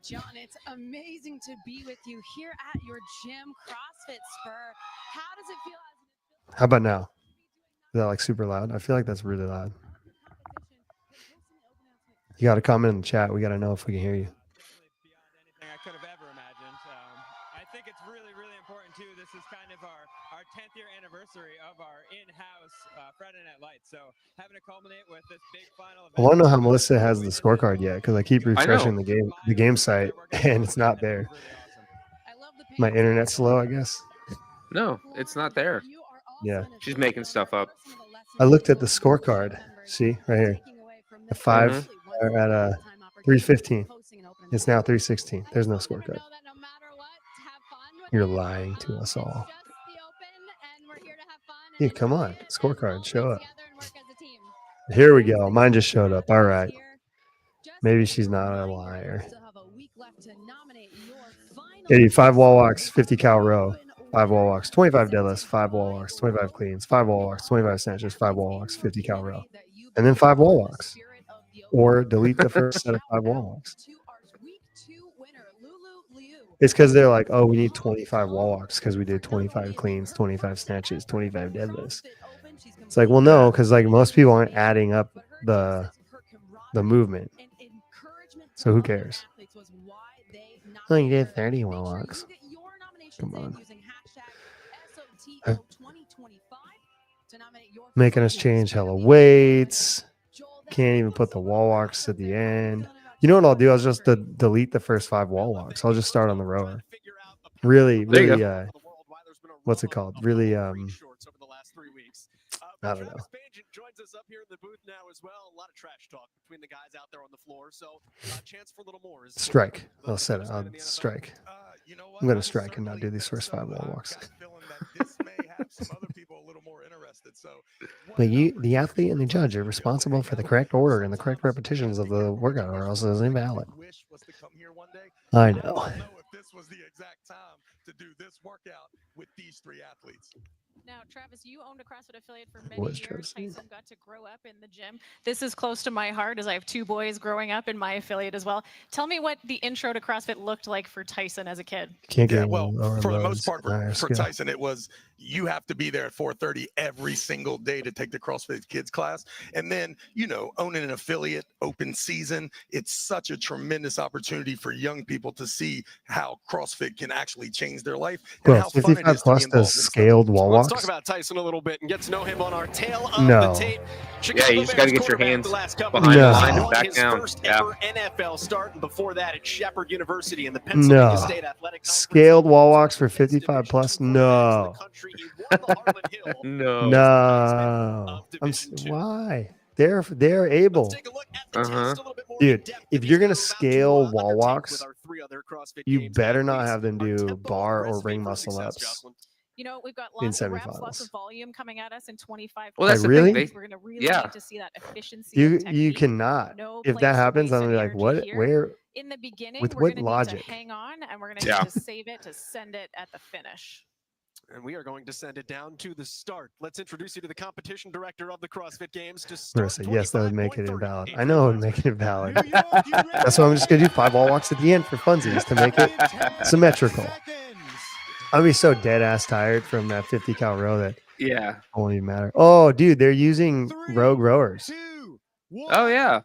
John, it's amazing to be with you here at your gym, CrossFit Spur. How does it feel? How about now? Is that like super loud? I feel like that's really loud. You got to comment in the chat. We got to know if we can hear you. Beyond anything I could have ever imagined. I think it's really, really important too. This is 10th year anniversary of our in-house Friday Night Lights. So having to culminate with this big final I want to know how Melissa has the scorecard yet, because I keep refreshing know. the game site and it's not there. My internet's slow, I guess. No, it's not there. Yeah. She's making stuff up. I looked at the scorecard. See right here, the 5 are at 315. It's now 316. There's no scorecard. You're lying to us all. Yeah, come on, scorecard, show up. Here we go. Mine just showed up. All right. Maybe she's not a liar. 85 wall walks, 50 cal row, 5 wall walks, 25 deadlifts, 5 wall walks, 25 cleans, 5 wall walks, 25 snatches, 5 wall walks, 50 cal row, and then 5 wall walks. Or delete the first set of 5 wall walks. It's because they're like, oh, we need 25 wall walks because we did 25 cleans, 25 snatches, 25 deadlifts. It's like, well, no, because like most people aren't adding up the movement. So who cares? Oh, you did 30 wall walks. Come on. Making us change hella weights. Can't even put the wall walks at the end. You know what I'll do? I'll just delete the first 5 wall walks. I'll just start on the rower. Really, what's it called? Really, I don't know. Joins us up here in the booth now as well. A lot of trash talk between the guys out there on the floor. So chance for a little more. Strike. I'll set it. I'll strike. I'm going to strike and not do these first 5 wall walks. But you, the athlete and the judge, are responsible for the correct order and the correct repetitions of the workout, or else it's invalid. I know. If this was the exact time to do this workout with these 3 athletes. Now, Travis, you owned a CrossFit affiliate for many What's years. Travis? Tyson got to grow up in the gym. This is close to my heart as I have 2 boys growing up in my affiliate as well. Tell me what the intro to CrossFit looked like for Tyson as a kid. Can't get For the most part, for Tyson, it was you have to be there at 4:30 every single day to take the CrossFit Kids class. And then, you know, owning an affiliate, open season, it's such a tremendous opportunity for young people to see how CrossFit can actually change their life. And Bro, how fun it 55 is to be plus involved in does stuff. scaled wall Let's walks. talk about Tyson a little bit and get to know him on our tail of No. the tape. Yeah, you just got to get your hands behind the No. line and back his down. first Yeah. ever NFL start, and before that at Shepherd University in the Pennsylvania No. State Athletic Scaled wall walks for 55 plus? No. No. No. Why? They're able. Dude, if you're gonna scale wall walks, you better not have them do bar or ring muscle ups. You know, we've got In lots of reps, lots semifinals. of volume coming at us in 25. Well, that's Like, the really? thing. We're going to really Yeah. need to see that efficiency. You and you technique. cannot. No If place that to happens, waste I'm any gonna be like, energy what? here. Where? In the beginning, With we're what going to logic? need to hang on, and we're going to Yeah. need to save it to send it at the finish. And we are going to send it down to the start. Let's introduce you to the competition director of the CrossFit Games to start. Marissa, yes, that would make it invalid. I know it would make it invalid. That's why I'm just gonna do 5 wall walks at the end for funsies to make it symmetrical. I'll be so dead ass tired from that 50 cal row that Yeah. it won't even matter. Oh, dude, they're using rogue rowers. Oh, yeah.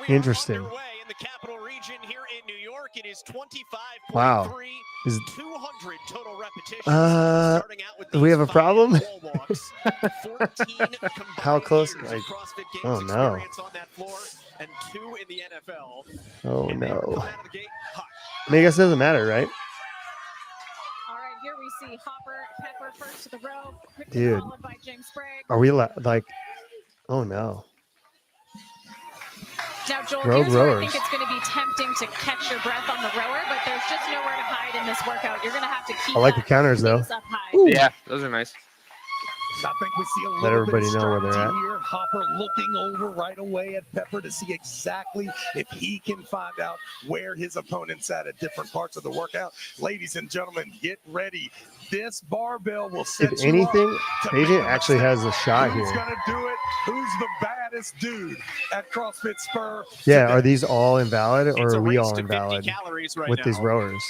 Interesting. In the capital region here in New York, it is 25.3, Wow. Is 200 total repetitions. do we have a problem? Wall walks, 14 How close? years of Like, CrossFit Games oh no. experience on that floor, and 2 in the NFL. Oh And they are coming no. out of the gate hot. I mean, I guess it doesn't matter, right? All right, here we see Hopper, Pepper first to the row, quickly Dude. followed by James Sprague. Are we like? Oh no. Now, Joel, Rogue here's where I rowers. think it's going to be tempting to catch your breath on the rower, but there's just nowhere to hide in this workout. You're going to have to keep I like the that counters though. pace up high. Yeah, those are nice. I think we see a Let little everybody bit of know where they're strategy at. here. Hopper looking over right away at Pepper to see exactly if he can find out where his opponent's at different parts of the workout. Ladies and gentlemen, get ready. This barbell will set If you anything, up to Agent make actually a has a shot Who's here. gonna do it? Who's the baddest dude at CrossFit Spur? Yeah, today? are these all invalid or It's a are we race all to 50 invalid calories right with now. these rowers?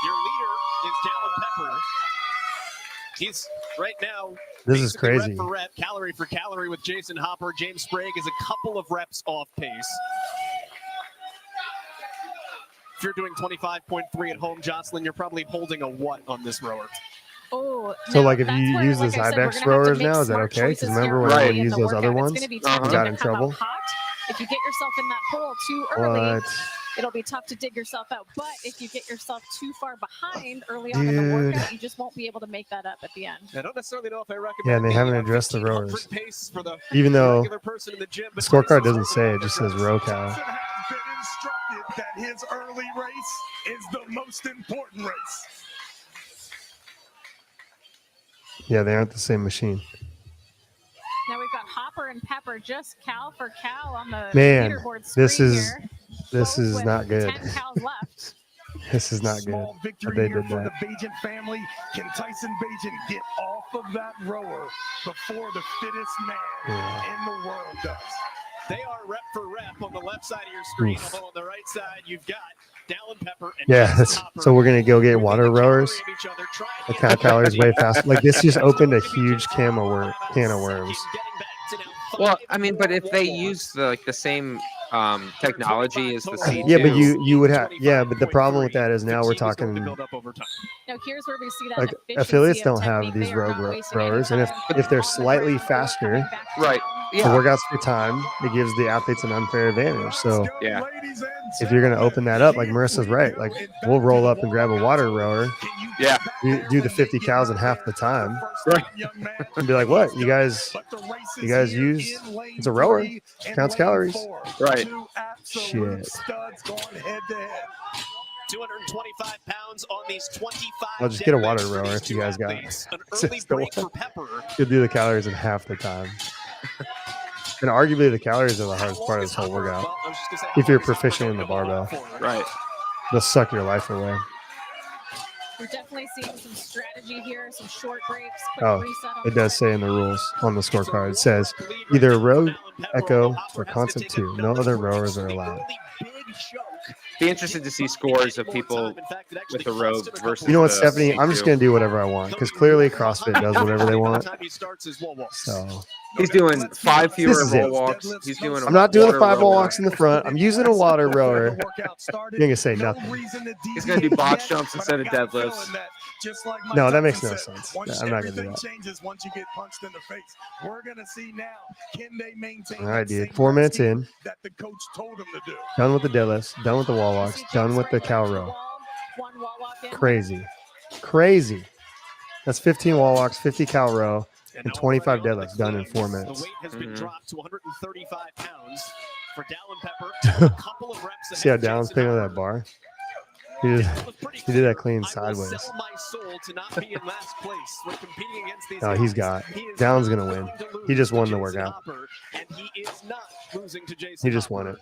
Your leader is Dallin Pepper. He's right now. This is basically crazy. Rep for calorie with Jason Hopper. James Sprague is a couple of reps off pace. If you're doing 25.3 at home, Jocelyn, you're probably holding a what on this rower? Oh, So, now like, if that's you where, use like the I said, we're Zybex gonna have to rowers make now, is that smart okay? Because choices remember here when I early would in use the those other workout. ones? It's going to be You tempting got to in come out trouble. hot. If you get yourself in that hole too early, What? it'll be tough to dig yourself out. But if you get yourself too far behind early on in Dude. the workout, you just won't be able to make that up at the end. I don't necessarily know if I recommend Yeah, and they haven't the, addressed the 1500 rowers. pace for the Even though regular person in the gym, the but scorecard Tyson doesn't say it, just says row cow. Johnson has been instructed that his early race is the most important race. Yeah, they aren't the same machine. Now we've got Hopper and Pepper, just cow for cow on the Man, leaderboard screen this is here. this Both is with not good. 10 cows left. This is not good. Small But victory they here did for that. the Bajan family. Can Tyson Bajan get off of that rower before the fittest man in the world does? They are rep for rep on the left side of your screen, Oof. although on the right side you've got Dallin Pepper and Yeah, Jason that's, Hopper. so we're gonna go get water rowers. The count calories way fast. Like this just opened a huge can of worms. Well, I mean, but if they use the same technology as the C2, Yeah, but you would have but the problem with that is now we're talking Now here's where we see that like efficiency affiliates of don't technique. have these They are rogue not wasting any rowers, and time if they're on the slightly ground or faster, coming back right? the Yeah. workouts for time, it gives the athletes an unfair advantage. So Yeah. if you're gonna open that up, like Marissa's right, like we'll roll up and grab a water rower, Yeah. do the 50 cows in half the time, Right? and be like, what you guys use? It's a rower, counts calories, Right? Shit. Studs going head to head. 225 pounds on these 25. I'll just get a water rower if you guys got An early just the break one. for Pepper. You'll do the calories in half the time. And arguably the calories are the hardest part of this whole workout. If you're proficient in the barbell. Right. They'll suck your life away. We're definitely seeing some strategy here, some short breaks, quick Oh, reset on it the does say in the rules on the scorecard. It says either row, echo, or concept 2. No other rowers are allowed. Be interested to see scores of people with the rogue versus. You know what, the Stephanie? I'm just C2. going to do whatever I want because clearly CrossFit does whatever they want. So He's doing 5 fewer This is it. wall walks. He's doing. I'm not doing the water 5 wall rower. walks in the front. I'm using a water rower. You're going to say nothing. He's going to do box jumps instead of deadlifts. No, that makes no sense. No, I'm not going to do that. Changes once you get punched in the face. We're going to see now, can they maintain All right, that same dude. 4 minutes scheme in. that the coach told them to do? Done with the deadlifts. Done with the wall walks. Done with the cow row. one wall walk in. Crazy. Crazy. That's 15 wall walks, 50 cow row, and 25 deadlifts done in 4 The minutes. weight has been dropped to 135 pounds for Dallin Pepper. A couple of reps See how ahead of Dallin's Jason picking up Hopper. that bar? He did that clean sideways. Sell my soul to not be in last place when competing against these Oh, guys. he's got. He is Dallin's not going to win. going to He just lose won to the Jason workout. Hopper, and he is not losing to Jason He just Hopper. won it.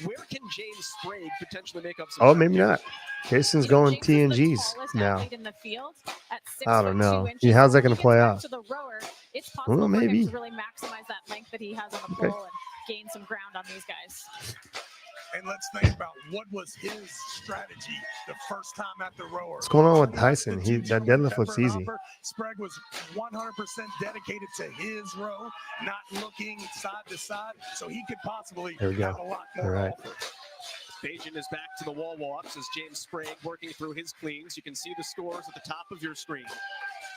Where can James Sprague potentially make up some Oh, ground maybe here? not. Jason's going T&Gs now. Athlete in the field at I don't 6'2" know. inches. How's that When going he to play gets back out? to the rower, it's possible Well, for maybe. him to really maximize that length that he has on the Okay. pole and gain some ground on these guys. And let's think about what was his strategy the first time at the rower. What's going on with Tyson? That deadlift looks easy. Sprague was 100% dedicated to his row, not looking side to side, so he could possibly There we go. have a lot All more right. to offer. Bajan is back to the wall walks as James Sprague working through his cleans. You can see the scores at the top of your screen.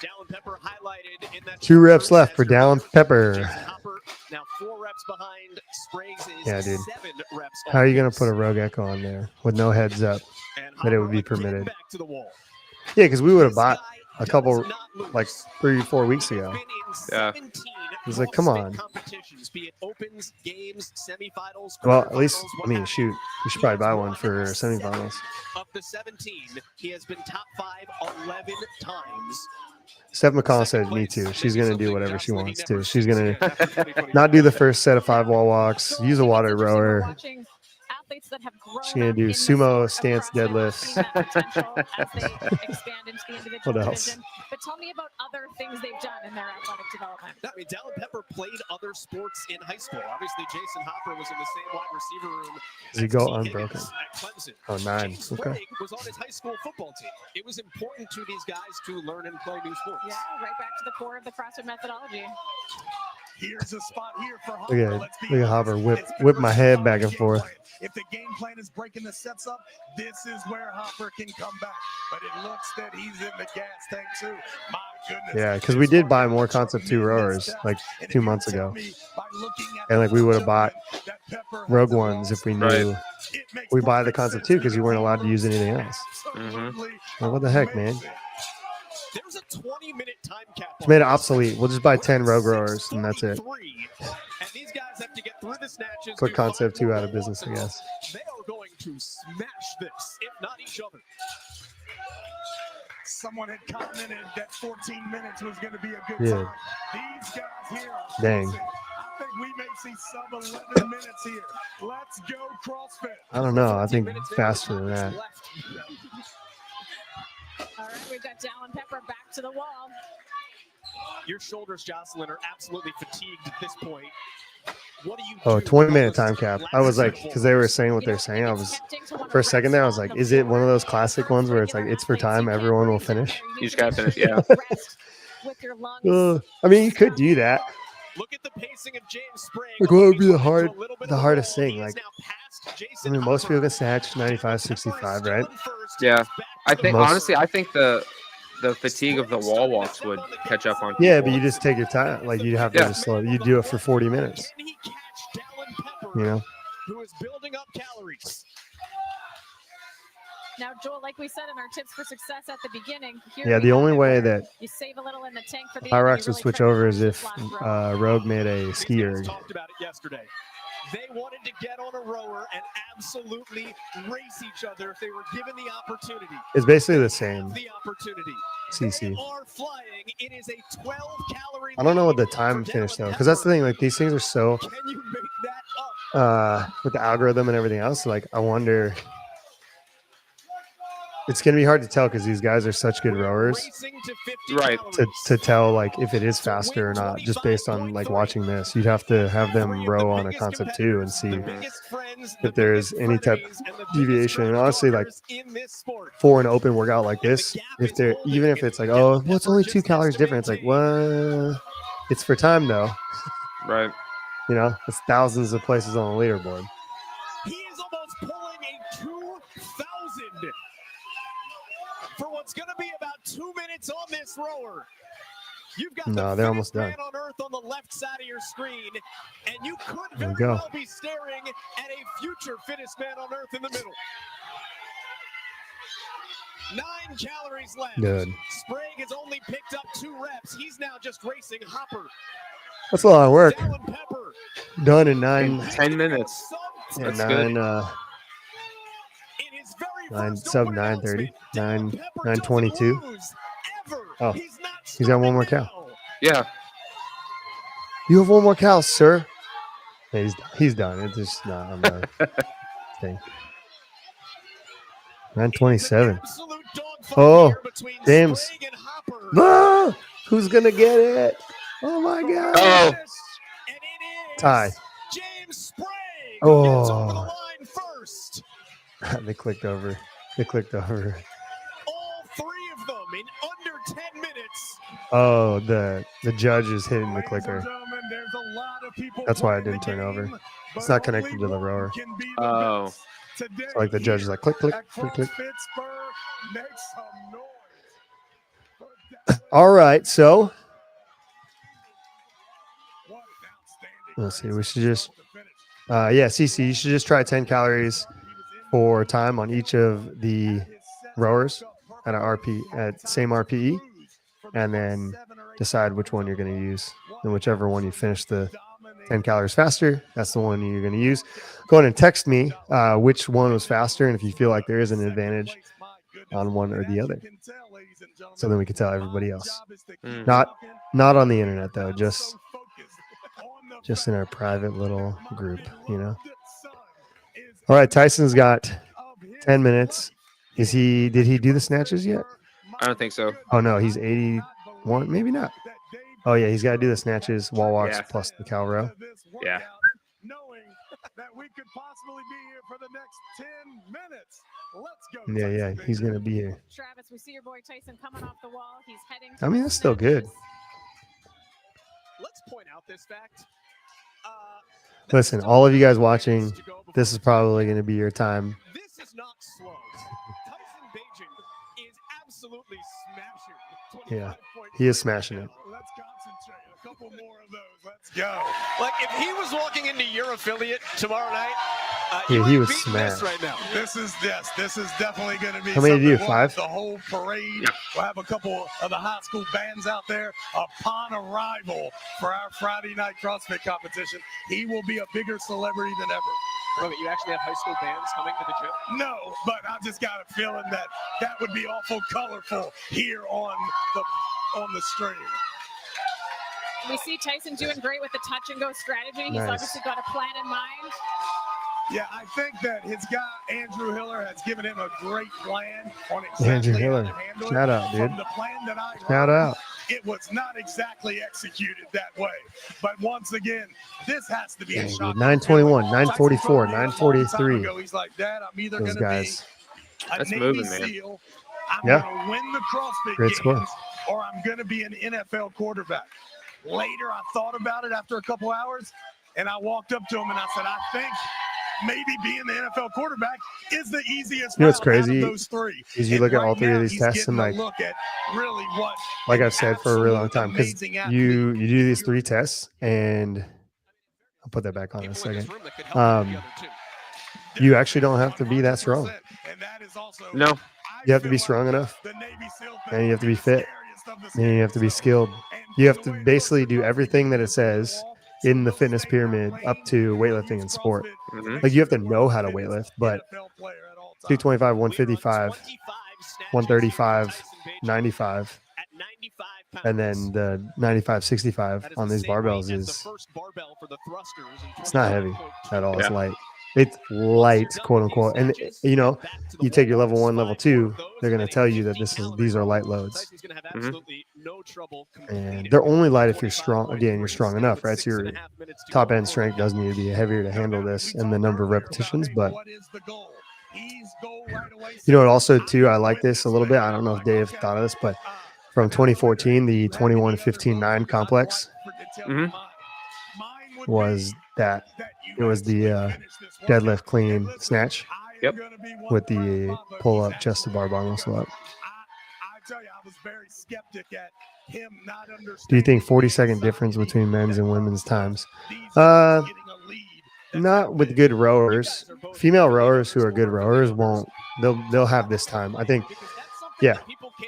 Dallin Pepper highlighted in that 2 reps chart left as for your Dallin leader. Pepper. Jason Hopper now 4 reps behind. Sprague's is Yeah, dude. 7 reps. How are you going to put a rogue echo on there with no heads up that it would be permitted? Back to the wall. Yeah, because we would have bought a couple like 3 or 4 weeks ago. Yeah. He's like, come on. Competitions, be it opens, games, semifinals. Well, at least, quarterfinals, I mean, what shoot, you should probably buy one for semifinals. Of the 17, he has been top 5 11 times. Steph McCall said me too. She's going to do whatever she wants to. She's going to not do the first set of 5 wall walks, use a water rower. Watching athletes that have grown She's going up to do in the sumo sport of stance CrossFit, deadlifts. seeing that potential as they expand into the individual What else? division. But tell me about other things they've done in their athletic development. I mean, Dallin Pepper played other sports in high school. Obviously, Jason Hopper was in the same wide receiver room. Does he as go T. unbroken? Higgins at Clemson. Oh, 9. James Okay. Sprague was on his high school football team. It was important to these guys to learn and play new sports. Yeah, right back to the core of the CrossFit methodology. Here's a spot here for Look Hopper. at Let's be look at honest. Hopper whip It's been my head back and game forth. plan. If the game plan is breaking the sets up, this is where Hopper can come back. But it looks that he's in the gas tank too. My goodness. Yeah, because we did buy more Concept 2 rowers like 2 months ago. And like we would have bought Rogue ones if we knew we buy the Concept 2 because you weren't allowed to use anything else. Mm-hmm. Like, what the heck, man? There's a 20-minute time cap. It's made it obsolete. We'll just buy 10 Rogue rowers and that's it. And these guys have to get through the snatches. Put Concept 2 out of business, I guess. They are going to smash this, if not each other. Someone had commented that 14 minutes was going to be a good Yeah. time. These guys here are Dang. closing. I think we may see sub 11 minutes here. Let's go CrossFit. I don't know. I think faster than that. All right, we've got Dallin Pepper back to the wall. Your shoulders, Jocelyn, are absolutely fatigued at this point. What do you Oh, do 20-minute time cap. I was like, because they were saying what they're saying. I was, for a second there, I was like, is it one of those classic ones where it's like, it's for time, everyone will finish? You just gotta finish, yeah. With your lungs. I mean, you could do that. Look at the pacing of James Sprague. Like, what would be the hardest thing? Like, I mean, most people can snatch 95, 65, right? Yeah. I think, Most- honestly, I think the fatigue of the wall walks would catch up on Yeah, people. but you just take your time. Like, you have to Yeah. just slow. You do it for 40 minutes. You know? Who is building up calories. Now, Joel, like we said in our tips for success at the beginning, here Yeah, we the have only it way where that you save a little in the tank for the Pyrex end, would you really switch try to over is finish if this last row. Rogue made a ski erg. Talked about it yesterday. They wanted to get on a rower and absolutely race each other if they were given the opportunity. It's basically the same The opportunity. CC. Are flying. It is a 12-calorie. I don't know what the time finish though, because that's the thing. Like, these things are so Can you make that up? with the algorithm and everything else. Like, I wonder. It's gonna be hard to tell because these guys are such good rowers. Right. To tell like if it is faster or not, just based on like watching this, you'd have to have them row on a Concept 2 and see if there's any type of deviation. And honestly, like for an open workout like this, if there, even if it's like, oh, well, it's only 2 calories different, it's like, well, it's for time though. Right. You know, it's thousands of places on the leaderboard. He is almost pulling a 2,000 for what's going to be about 2 minutes on this rower. You've got No, the they're almost fittest done. man on earth on the left side of your screen, and you could There very we go. well be staring at a future fittest man on earth in the middle. 9 calories left. Good. Sprague has only picked up 2 reps. He's now just racing Hopper. That's a lot of work. Dallin Pepper. Done in 10 minutes. Yeah, That's 9 good. 9 sub 9:30, 9:22. Oh, he's got one more cow. Yeah. You have one more cow, sir. Yeah, he's done. It's just not on the thing. 9:27. Oh, James. Ah, who's gonna get it? Oh my God. Oh. Tie. Oh. They clicked over. They clicked over. All 3 of them in under 10 minutes. Oh, the judge is hitting the clicker. That's why I didn't turn over. It's not connected to the rower. Oh. So like the judge is like click, click, click, click. All right, so let's see. We should just, yeah, CC. You should just try 10 calories for time on each of the rowers at a at same RPE, and then decide which one you're going to use. And whichever one you finish the 10 calories faster, that's the one you're going to use. Go ahead and text me which one was faster, and if you feel like there is an advantage on one or the other, so then we can tell everybody else. Not on the internet though, just in our private little group, you know. All right, Tyson's got 10 minutes. Did he do the snatches yet? I don't think so. Oh no, he's 81, maybe not. Oh yeah, he's got to do the snatches, wall walks, Yeah. plus the cow row. Yeah. Yeah, he's gonna be here. Travis, we see your boy Tyson coming off the wall. He's heading. I mean, that's still good. Let's point out this fact. Listen, all of you guys watching, this is probably going to be your time. This is not slow. Tyson Bajan is absolutely smashing. Yeah, he is smashing it. Let's concentrate. A couple more of those. Let's go. Like if he was walking into your affiliate tomorrow night, Yeah, he was this smashed. right now. This is definitely going to be. How many do you something. do? We'll have 5? the whole parade. We'll have a couple of the high school bands out there upon arrival for our Friday night CrossFit competition. He will be a bigger celebrity than ever. Robert, you actually have high school bands coming to the gym? No, but I just got a feeling that that would be awful colorful here on the stream. We see Tyson doing great with the touch and go strategy. He's Nice. obviously got a plan in mind. Yeah, I think that his guy Andrew Hiller has given him a great plan on exactly Andrew how Hiller. to handle Shout it. out, dude. From the plan that I Shout heard, out. it was not exactly executed that way. But once again, this has to be a Dang, shock. dude. 921, 944, Tyson told me a long time 943. ago, he's like, Dad, I'm either Those going to be guys. a That's Navy moving, man. SEAL, I'm Yeah. going to win the CrossFit Great games, score. or I'm going to be an NFL quarterback. Later, I thought about it after a couple hours, and I walked up to him and I said, I think maybe being the NFL quarterback is the easiest You know what's route out of crazy those three. is you And look at all right 3 of now, these he's tests and getting like a look at really what I've an said for a really long absolute time, because amazing athlete you do these 3 tests, and I'll put that back on in a second. You actually don't have to be that strong. No. You have to be strong enough, and you have to be fit, and you have to be skilled. You have to basically do everything that it says in the fitness pyramid up to weightlifting and sport. Like you have to know how to weightlift, but 225, 155, 135, 95, and then the 95, 65 on these barbells is it's not heavy at all. It's Yeah. light. It's light, quote unquote. And you know, you take your level 1, level 2, they're going to tell you that these are light loads. And they're only light if you're strong. Again, you're strong enough, right? So your top end strength does need to be heavier to handle this and the number of repetitions. But you know what? Also, too, I like this a little bit. I don't know if Dave thought of this, but from 2014, the 21-15-9 complex was that it was the deadlift, clean, snatch. Yep. With the pull up, chest to bar, bar muscle up. Do you think 40-second difference between men's and women's times? Not with good rowers. Female rowers who are good rowers won't. They'll have this time. I think. Yeah.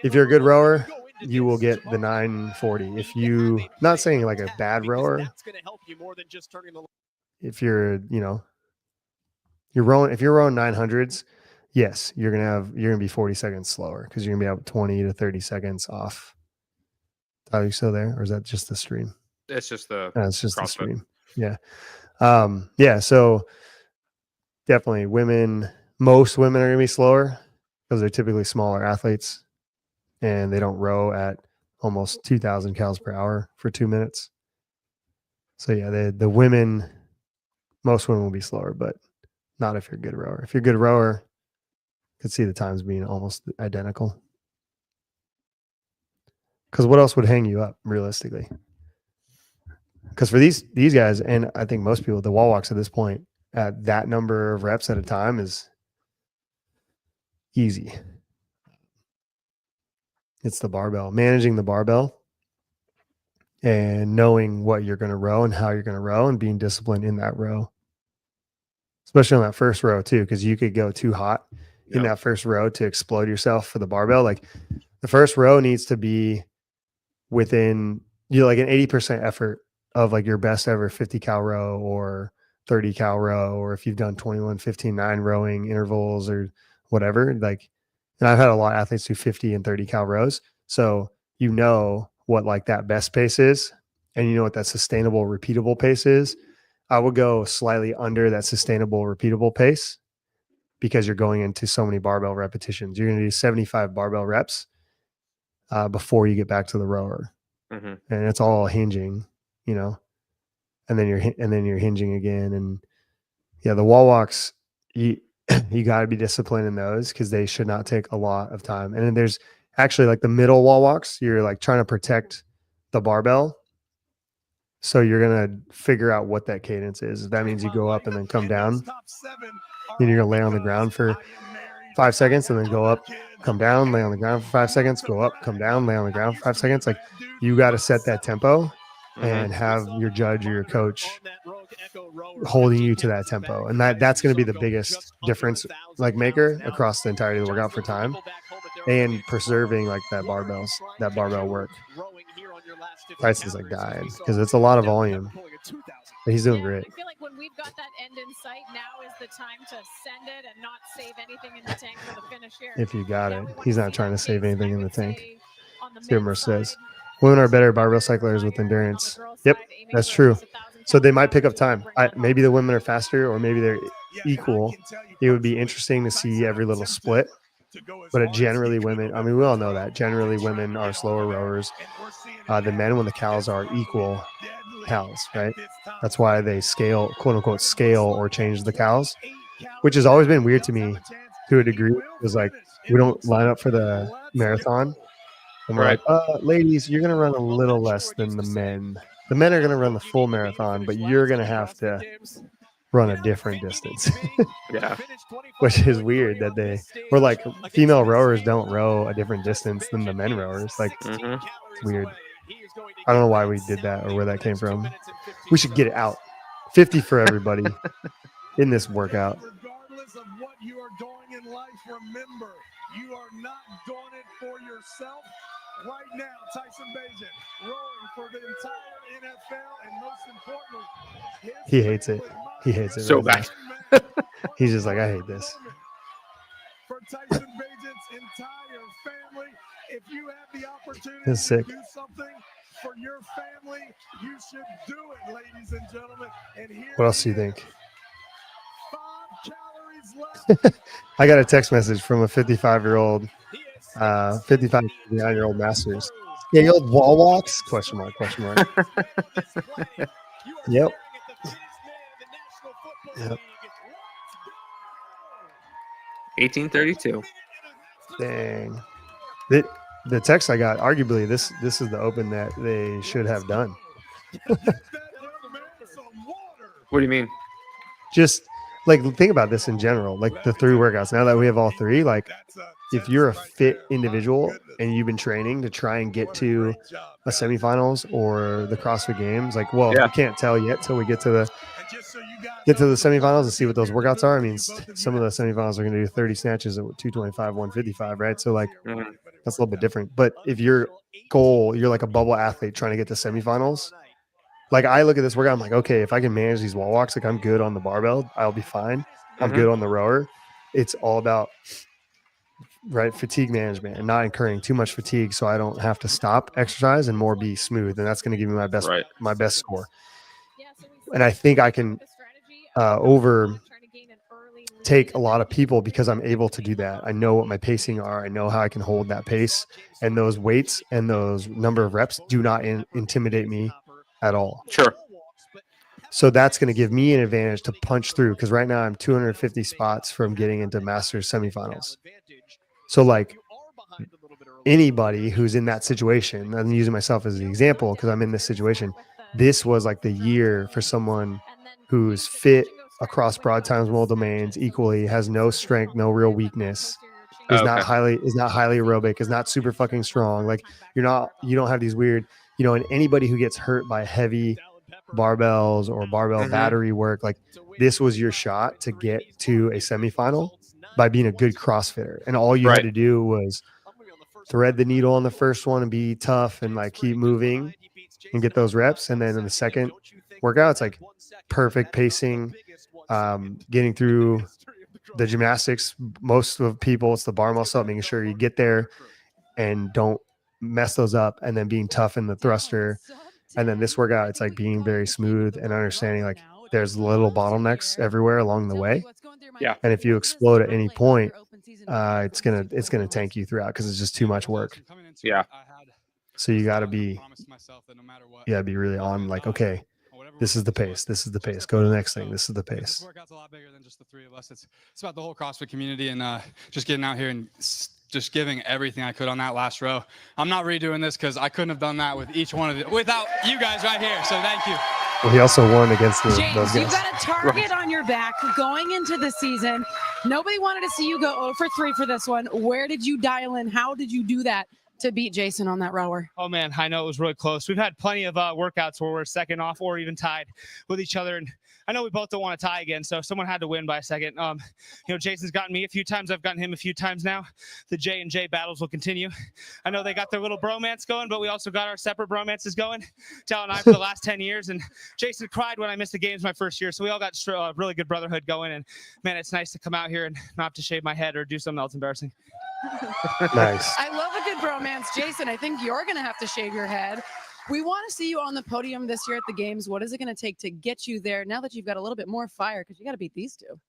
If you're a good rower, you will get the 940. If you, not saying like a bad rower. If you're, you know, if you're rowing 900s, yes, you're gonna be 40 seconds slower because you're gonna be out 20 to 30 seconds off. Are you still there, or is that just the stream? It's just the. It's just the CrossFit. stream. Yeah. Yeah. So definitely most women are gonna be slower because they're typically smaller athletes and they don't row at almost 2,000 calories per hour for 2 minutes. So yeah, the women, most women will be slower, but not if you're a good rower. If you're a good rower, you could see the times being almost identical. Because what else would hang you up realistically? Because for these guys, and I think most people, the wall walks at this point at that number of reps at a time is easy. It's the barbell, managing the barbell and knowing what you're going to row and how you're going to row and being disciplined in that row. Especially on that first row too, because you could go too hot in that first row to explode yourself for the barbell. Like the first row needs to be within like an 80% effort of like your best ever 50 cal row or 30 cal row, or if you've done 21, 15, 9 rowing intervals or whatever. Like, and I've had a lot of athletes do 50 and 30 cal rows. So you know what like that best pace is, and you know what that sustainable, repeatable pace is. I would go slightly under that sustainable, repeatable pace because you're going into so many barbell repetitions. You're going to do 75 barbell reps before you get back to the rower, and it's all hinging, you know, and then you're hinging again. And yeah, the wall walks, you got to be disciplined in those because they should not take a lot of time. And then there's actually like the middle wall walks. You're like trying to protect the barbell. So you're gonna figure out what that cadence is. That means you go up and then come down. Then you're gonna lay on the ground for 5 seconds and then go up, come down, lay on the ground for 5 seconds, go up, come down, lay on the ground for 5 seconds. Like you got to set that tempo and have your judge or your coach holding you to that tempo. And that's going to be the biggest difference like maker across the entirety of the workout for time and preserving like that barbell work. Price is like dying because it's a lot of volume. But he's doing great. I feel like when we've got that end in sight, now is the time to send it and not save anything in the tank for the finish here. If you got it, he's not trying to save anything in the tank. Simmer says, women are better barbell cyclers with endurance. Yep, that's true. So they might pick up time. Maybe the women are faster or maybe they're equal. It would be interesting to see every little split. But generally women, I mean, we all know that. Generally women are slower rowers than men when the cows are equal cows, right? That's why they scale, quote unquote, scale or change the cows, which has always been weird to me to a degree. Because like we don't line up for the marathon. And we're like, ladies, you're going to run a little less than the men. The men are going to run the full marathon, but you're going to have to run a different distance. Yeah. Which is weird that or like female rowers don't row a different distance than the men rowers. Like, it's weird. I don't know why we did that or where that came from. We should get it out. 50 for everybody in this workout. Regardless of what you are doing in life, remember, you are not doing it for yourself. Right now, Tyson Bagent rowing for the entire NFL, and most importantly, he hates it. He hates it so right bad. He's just like, I hate this. For Tyson Bagent's entire family, if you have the opportunity That's sick. to do something for your family, you should do it, ladies and gentlemen. And here What else do you think? 5 calories left. I got a text message from a 55-year-old, 59-year-old masters. Yeah, you old wall walks? Question mark. Yep. Yep. 1832. Dang. The text I got, arguably, this is the open that they should have done. What do you mean? Just like think about this in general, like the 3 workouts. Now that we have all 3, like if you're a fit individual and you've been training to try and get to a semifinals or the CrossFit Games, like, well, Yeah. we can't tell yet till we get to the semifinals and see what those workouts are. I mean, some of the semifinals are going to do 30 snatches at 225, 155, right? So like that's a little bit different. But if your goal, you're like a bubble athlete trying to get to semifinals, like I look at this workout, I'm like, okay, if I can manage these wall walks, like I'm good on the barbell, I'll be fine. I'm good on the rower. It's all about fatigue management and not incurring too much fatigue, so I don't have to stop exercise and more be smooth, and that's going to give me my best score. And I think I can take a lot of people because I'm able to do that. I know what my pacing are. I know how I can hold that pace, and those weights and those number of reps do not intimidate me at all. Sure. So that's going to give me an advantage to punch through, because right now I'm 250 spots from getting into Masters semifinals. So like anybody who's in that situation, I'm using myself as the example because I'm in this situation. This was like the year for someone who's fit across broad times, world domains equally, has no strength, no real weakness, is not highly aerobic, is not super fucking strong. Like you don't have these weird, and anybody who gets hurt by heavy barbells or barbell battery work, like this was your shot to get to a semifinal by being a good CrossFitter. And all you had to do was thread the needle on the first one and be tough and like keep moving and get those reps. And then in the second workout, it's like perfect pacing, getting through the gymnastics. Most of people, it's the bar muscle up, making sure you get there and don't mess those up, and then being tough in the thruster. And then this workout, it's like being very smooth and understanding like there's little bottlenecks everywhere along the way. Yeah. And if you explode at any point, it's gonna tank you throughout because it's just too much work. Yeah. So you gotta be really on like, okay, this is the pace. This is the pace. Go to the next thing. This is the pace. This workout's a lot bigger than just the 3 of us. It's about the whole CrossFit community and just getting out here and just giving everything I could on that last row. I'm not redoing this because I couldn't have done that with each one of the without you guys right here. So thank you. Well, he also won against those James, you've guys. got a target on your back going into the season. Nobody wanted to see you go 0 for 3 for this one. Where did you dial in? How did you do that to beat Jason on that rower? Oh man, I know it was really close. We've had plenty of workouts where we're second off or even tied with each other, and I know we both don't want to tie again, so someone had to win by a second. Jason's gotten me a few times. I've gotten him a few times now. The J and J battles will continue. I know they got their little bromance going, but we also got our separate bromances going. Tal and I for the last 10 years, and Jason cried when I missed the games my first year, so we all got a really good brotherhood going, and man, it's nice to come out here and not have to shave my head or do something else embarrassing. Nice. I love a good bromance. Jason, I think you're going to have to shave your head. We want to see you on the podium this year at the games. What is it going to take to get you there now that you've got a little bit more fire? Because you got to beat these two.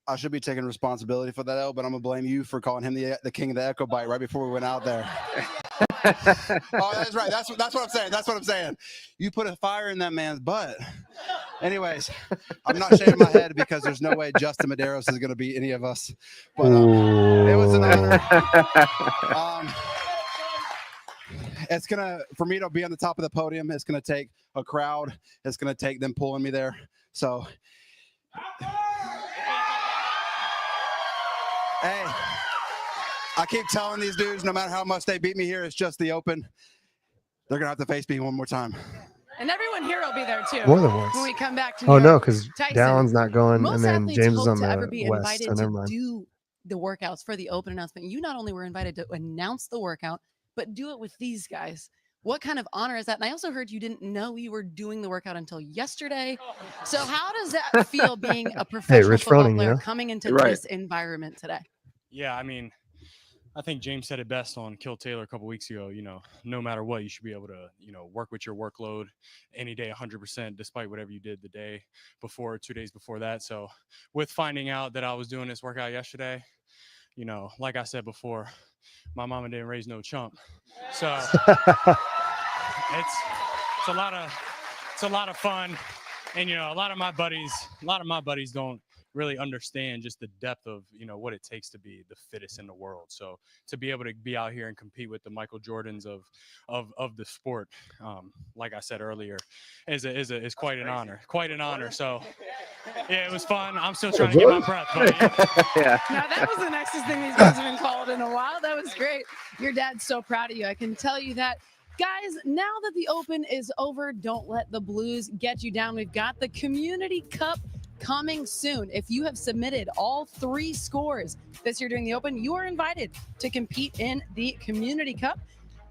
I should be taking responsibility for that, L, but I'm going to blame you for calling him the king of the Echo Bite right before we went out there. Oh, that's right. That's what I'm saying. That's what I'm saying. You put a fire in that man's butt. Anyways, I'm not shaving my head because there's no way Justin Medeiros is going to beat any of us. But it was an honor. It's gonna, for me to be on the top of the podium, it's gonna take a crowd. It's gonna take them pulling me there. So, hey, I keep telling these dudes, no matter how much they beat me here, it's just the open. They're gonna have to face me one more time. And everyone here will be there too. More than once. When we come back to Oh New no, York. because Tyson, Dallon's not going, most and then athletes James is hope on to ever the be west. invited So never to mind. do the workouts for the open announcement. You not only were invited to announce the workout, but do it with these guys. What kind of honor is that? And I also heard you didn't know you were doing the workout until yesterday. So how does that feel being a professional Rich football Froning, player you know? coming into Right. this environment today? Yeah, I mean, I think James said it best on Kill Taylor a couple weeks ago. No matter what, you should be able to, work with your workload any day 100%, despite whatever you did the day before, 2 days before that. So with finding out that I was doing this workout yesterday, like I said before, my mama didn't raise no chump. So it's a lot of fun. And, a lot of my buddies don't really understand just the depth of, what it takes to be the fittest in the world. So to be able to be out here and compete with the Michael Jordans of the sport, like I said earlier, is quite an honor. Quite an honor. So yeah, it was fun. I'm still trying to get my breath. But yeah. Now that was the nicest thing these guys have been called in a while. That was great. Your dad's so proud of you. I can tell you that. Guys, now that the Open is over, don't let the blues get you down. We've got the Community Cup coming soon. If you have submitted all 3 scores this year during the Open, you are invited to compete in the Community Cup.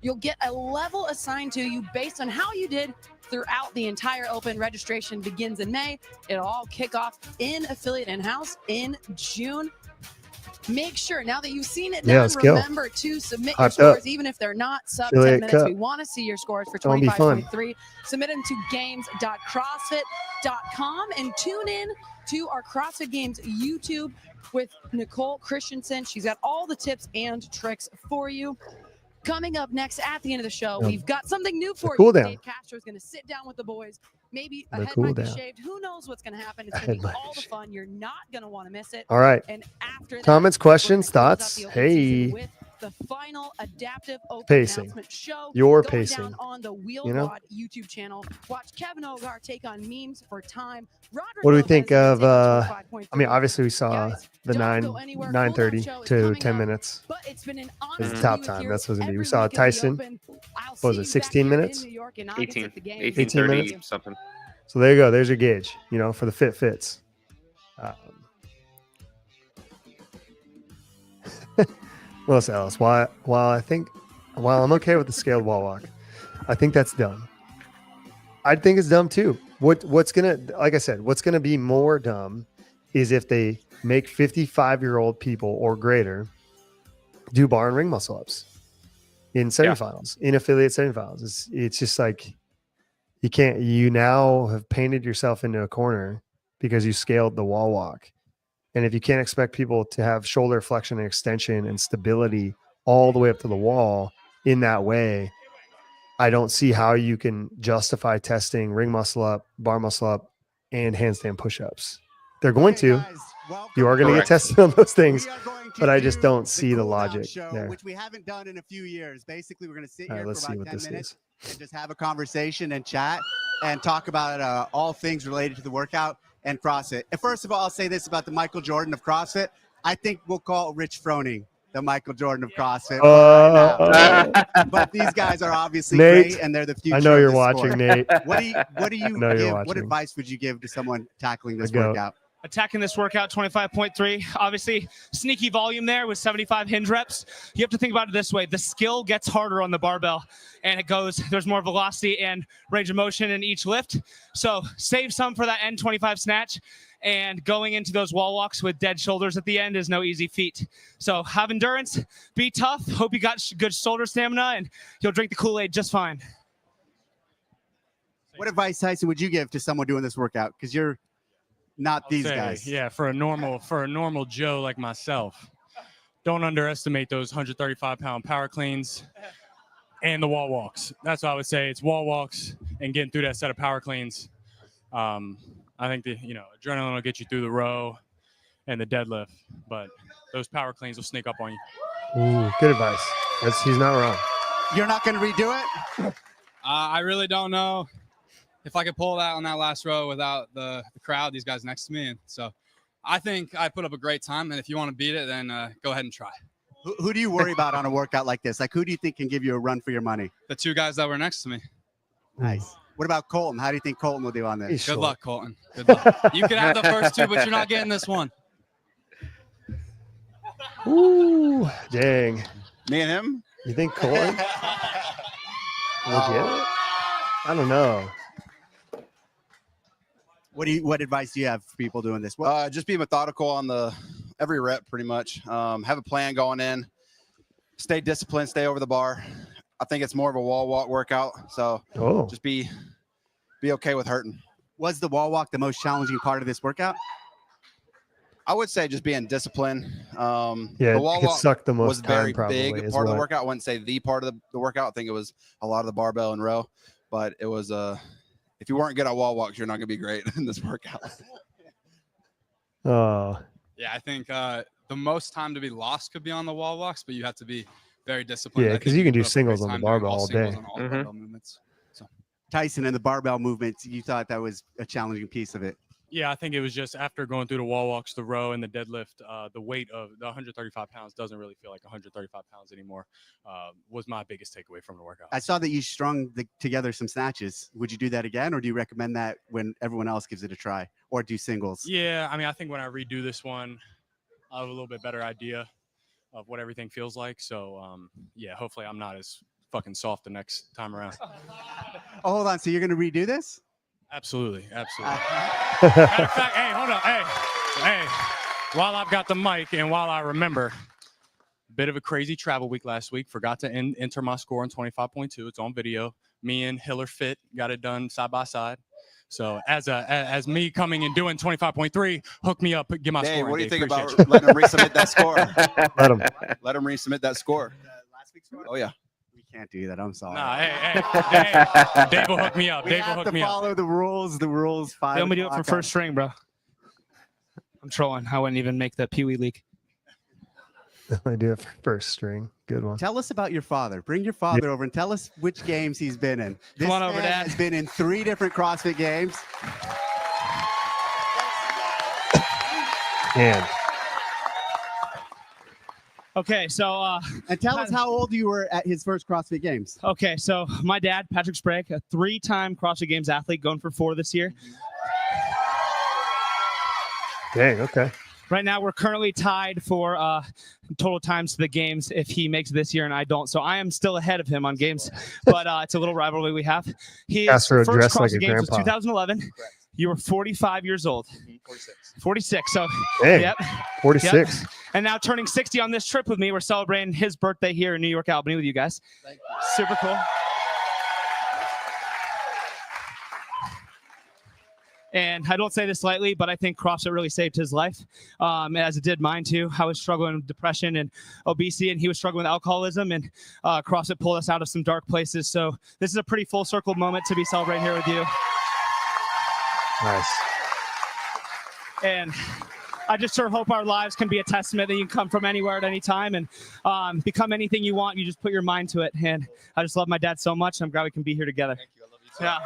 You'll get a level assigned to you based on how you did throughout the entire Open. Registration begins in May. It'll all kick off in Affiliate In-House in June. Make sure, now that you've seen it done, remember to submit your scores, even if they're not sub 10 minutes. Cup. We want to see your scores for It's gonna be fun. 25.3. Submit them to games.crossfit.com and tune in to our CrossFit Games YouTube with Nicole Christensen. She's got all the tips and tricks for you. Coming up next at the end of the show, we've got something new for cool you. down. Dave Castro is going to sit down with the boys. Maybe a The head cool might be down. shaved. Who knows what's going to happen? It's A going head to be might all the fun. You're not going to want to miss it. All right. And after that, Comments, questions, we're gonna close out thoughts? the Open season Hey. with the final adaptive Open Pacing. announcement show. Your going pacing. down on the Wheel You know? Wad YouTube channel. Watch Kevin Ogar take on memes for time. Roderick What do we Lopez think is of? gonna take on 25.3. I mean, obviously we saw the don't go anywhere. 9:30 Cool down show is to coming 10 up, minutes. But it's been an honor Is to the top be time. here That's what it's gonna be. We every saw week of the Tyson. Open. I'll What was see it? you 16 back here minutes. in New York in August 18, at the games. 18:30 minutes? something. So there you go. There's your gauge. For the fits. What else, Alice? While I'm okay with the scaled wall walk, I think that's dumb. I think it's dumb too. What's gonna be more dumb is if they make 55-year-old people or greater do bar and ring muscle ups in semifinals, in affiliate semifinals. It's just like you now have painted yourself into a corner because you scaled the wall walk. And if you can't expect people to have shoulder flexion and extension and stability all the way up to the wall in that way, I don't see how you can justify testing ring muscle up, bar muscle up, and handstand push-ups they're going to. You are going to get Correct. tested on those things, We are going to but I just do don't the see the cool down logic show, there. which we haven't done in a few years. Basically, we're going to sit All right, here let's for see about what 10 this minutes is. and just have a conversation and chat and talk about all things related to the workout and CrossFit. And first of all, I'll say this about the Michael Jordan of CrossFit. I think we'll call Rich Froning the Michael Jordan of CrossFit right now. But these guys are obviously Nate, great, and they're the future. I know of you're the watching, sport. Nate. What do you I know you're give? What watching. advice would you give to someone tackling this The goat. workout? Attacking this workout, 25.3. Obviously, sneaky volume there with 75 hinge reps. You have to think about it this way. The skill gets harder on the barbell, and there's more velocity and range of motion in each lift. So save some for that end 25 snatch, and going into those wall walks with dead shoulders at the end is no easy feat. So have endurance, be tough. Hope you got good shoulder stamina, and you'll drink the Kool-Aid just fine. What advice, Tyson, would you give to someone doing this workout? Because you're not these guys. Yeah, for a normal Joe like myself, don't underestimate those 135-pound power cleans and the wall walks. That's what I would say. It's wall walks and getting through that set of power cleans. I think adrenaline will get you through the row and the deadlift, but those power cleans will sneak up on you. Ooh, good advice. He's not wrong. You're not going to redo it? I really don't know if I could pull that on that last row without the crowd, these guys next to me. And so I think I put up a great time. And if you want to beat it, then go ahead and try. Who do you worry about on a workout like this? Like, who do you think can give you a run for your money? The two guys that were next to me. Nice. What about Colton? How do you think Colton will do on this? Good luck, Colton. Good luck. You can have the first two, but you're not getting this one. Ooh, dang. Me and him? You think Colton will get it? I don't know. What advice do you have for people doing this? Just be methodical on every rep, pretty much. Have a plan going in. Stay disciplined. Stay over the bar. I think it's more of a wall walk workout. So just be okay with hurting. Was the wall walk the most challenging part of this workout? I would say just being disciplined. Yeah, the wall it walk sucked the most was a very time probably, big is part of the what- workout. I wouldn't say the part of the workout. I think it was a lot of the barbell and row, but it was if you weren't good at wall walks, you're not going to be great in this workout. Oh, Yeah, I think the most time to be lost could be on the wall walks, but you have to be very disciplined. yeah, I because think you can do put up a great singles on the time doing barbell all singles day. and all the barbell movements. So. Tyson and the barbell movements, you thought that was a challenging piece of it. Yeah, I think it was just after going through the wall walks, the row, and the deadlift, the weight of the 135 pounds doesn't really feel like 135 pounds anymore, was my biggest takeaway from the workout. I saw that you strung together some snatches. Would you do that again, or do you recommend that when everyone else gives it a try, or do singles? Yeah, I mean, I think when I redo this one, I'll have a little bit better idea of what everything feels like. So, yeah, hopefully I'm not as fucking soft the next time around. Oh, hold on. So you're going to redo this? Absolutely. Matter of fact, hey, hold on. Hey, while I've got the mic and while I remember, bit of a crazy travel week last week. Forgot to enter my score on 25.2. It's on video. Me and Hiller Fit got it done side by side. So as me coming and doing 25.3, hook me up, get my Dave, score. what do you think Appreciate about letting him resubmit that score? Let him resubmit that score. Last week's score? Oh yeah. We can't do that. I'm sorry. Nah, hey, Dave will hook me up. We Dave will have hook to me up. follow the rules. The rules. They let me do it for first string, bro. I'm trolling. I wouldn't even make the Pee Wee league. I do it for first string. Good one. Tell us about your father. Bring your father over and tell us which games he's been in. This Come on over, man Dad. has been in 3 different CrossFit games. Man. Okay, so and tell us how old you were at his first CrossFit Games. Okay, so my dad, Patrick Sprague, a 3-time CrossFit Games athlete, going for 4 this year. Dang, okay. Right now, we're currently tied for total times to the games if he makes this year and I don't. So I am still ahead of him on games, but it's a little rivalry we have. His Castro first dressed like CrossFit a Games was grandpa. 2011. You were 45 years old. 46. So, Dang, yep. 46. Yep. And now turning 60 on this trip with me. We're celebrating his birthday here in New York, Albany with you guys. Super cool. And I don't say this lightly, but I think CrossFit really saved his life, as it did mine too. I was struggling with depression and obesity, and he was struggling with alcoholism, and CrossFit pulled us out of some dark places. So this is a pretty full circle moment to be celebrating here with you. Nice. And I just sort of hope our lives can be a testament that you can come from anywhere at any time and become anything you want. You just put your mind to it. And I just love my dad so much. And I'm glad we can be here together. Thank you. I love you too. Yeah.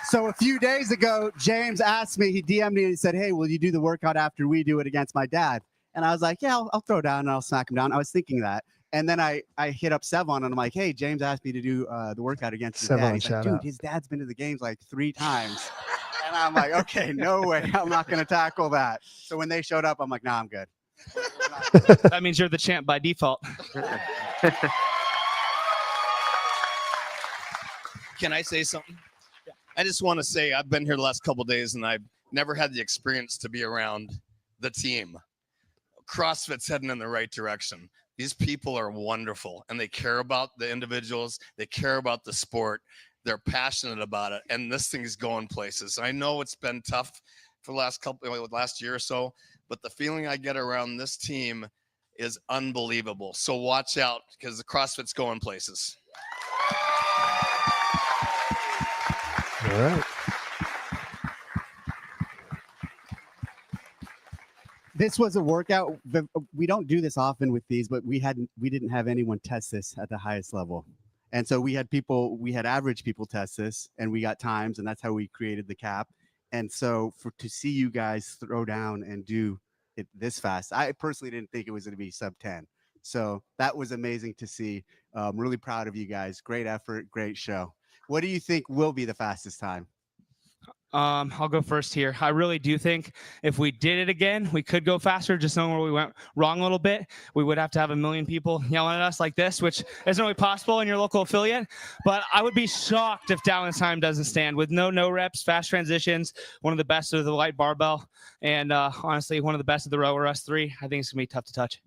So a few days ago, James asked me, he DM'd me and he said, hey, will you do the workout after we do it against my dad? And I was like, yeah, I'll throw down and I'll smack him down. I was thinking that. And then I hit up Sevon and I'm like, hey, James asked me to do the workout against his dad. He's like, dude, his dad's been to the games like 3 times. And I'm like, okay, no way. I'm not going to tackle that. So when they showed up, I'm like, nah, I'm good. That means you're the champ by default. Can I say something? I just want to say I've been here the last couple of days and I've never had the experience to be around the team. CrossFit's heading in the right direction. These people are wonderful and they care about the individuals. They care about the sport. They're passionate about it. And this thing is going places. I know it's been tough for the last year or so, but the feeling I get around this team is unbelievable. So watch out because the CrossFit's going places. All right. This was a workout. We don't do this often with these, but we didn't have anyone test this at the highest level. And so we had average people test this and we got times and that's how we created the cap. And so to see you guys throw down and do it this fast, I personally didn't think it was going to be sub 10. So that was amazing to see. I'm really proud of you guys. Great effort, great show. What do you think will be the fastest time? I'll go first here. I really do think if we did it again, we could go faster. Just knowing where we went wrong a little bit, we would have to have 1 million people yelling at us like this, which isn't really possible in your local affiliate. But I would be shocked if Dallin's time doesn't stand with no reps, fast transitions, one of the best of the light barbell, and honestly, one of the best of the rower, us 3. I think it's gonna be tough to touch.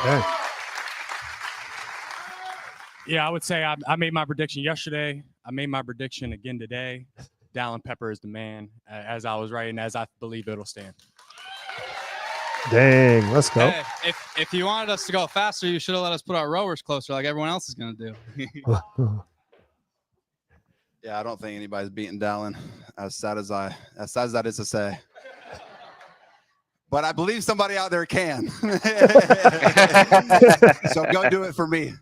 Okay. Yeah, I would say I made my prediction yesterday. I made my prediction again today. Dallin Pepper is the man, as I was writing, as I believe it'll stand. Dang, let's go. Hey, if you wanted us to go faster, you should have let us put our rowers closer like everyone else is going to do. Yeah, I don't think anybody's beating Dallin, as sad as that is to say. But I believe somebody out there can. So go do it for me.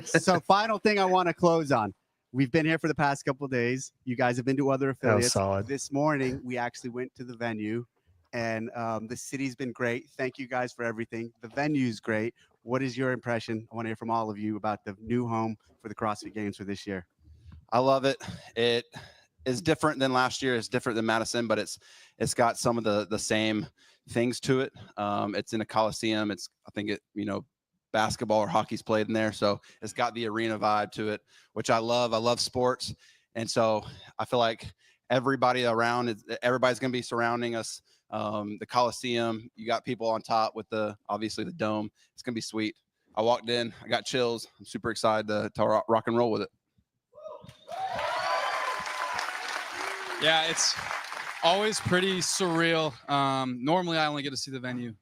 So final thing I want to close on. We've been here for the past couple of days. You guys have been to other affiliates. solid. This morning, we actually went to the venue, and the city's been great. Thank you guys for everything. The venue's great. What is your impression? I want to hear from all of you about the new home for the CrossFit Games for this year. I love it. It is different than last year. It's different than Madison, but it's got some of the same things to it. It's in a Coliseum. I think basketball or hockey's played in there. So it's got the arena vibe to it, which I love. I love sports. And so I feel like everybody's going to be surrounding us. The Coliseum, you got people on top with obviously the dome. It's going to be sweet. I walked in, I got chills. I'm super excited to rock and roll with it. Yeah, it's always pretty surreal. Normally, I only get to see the venue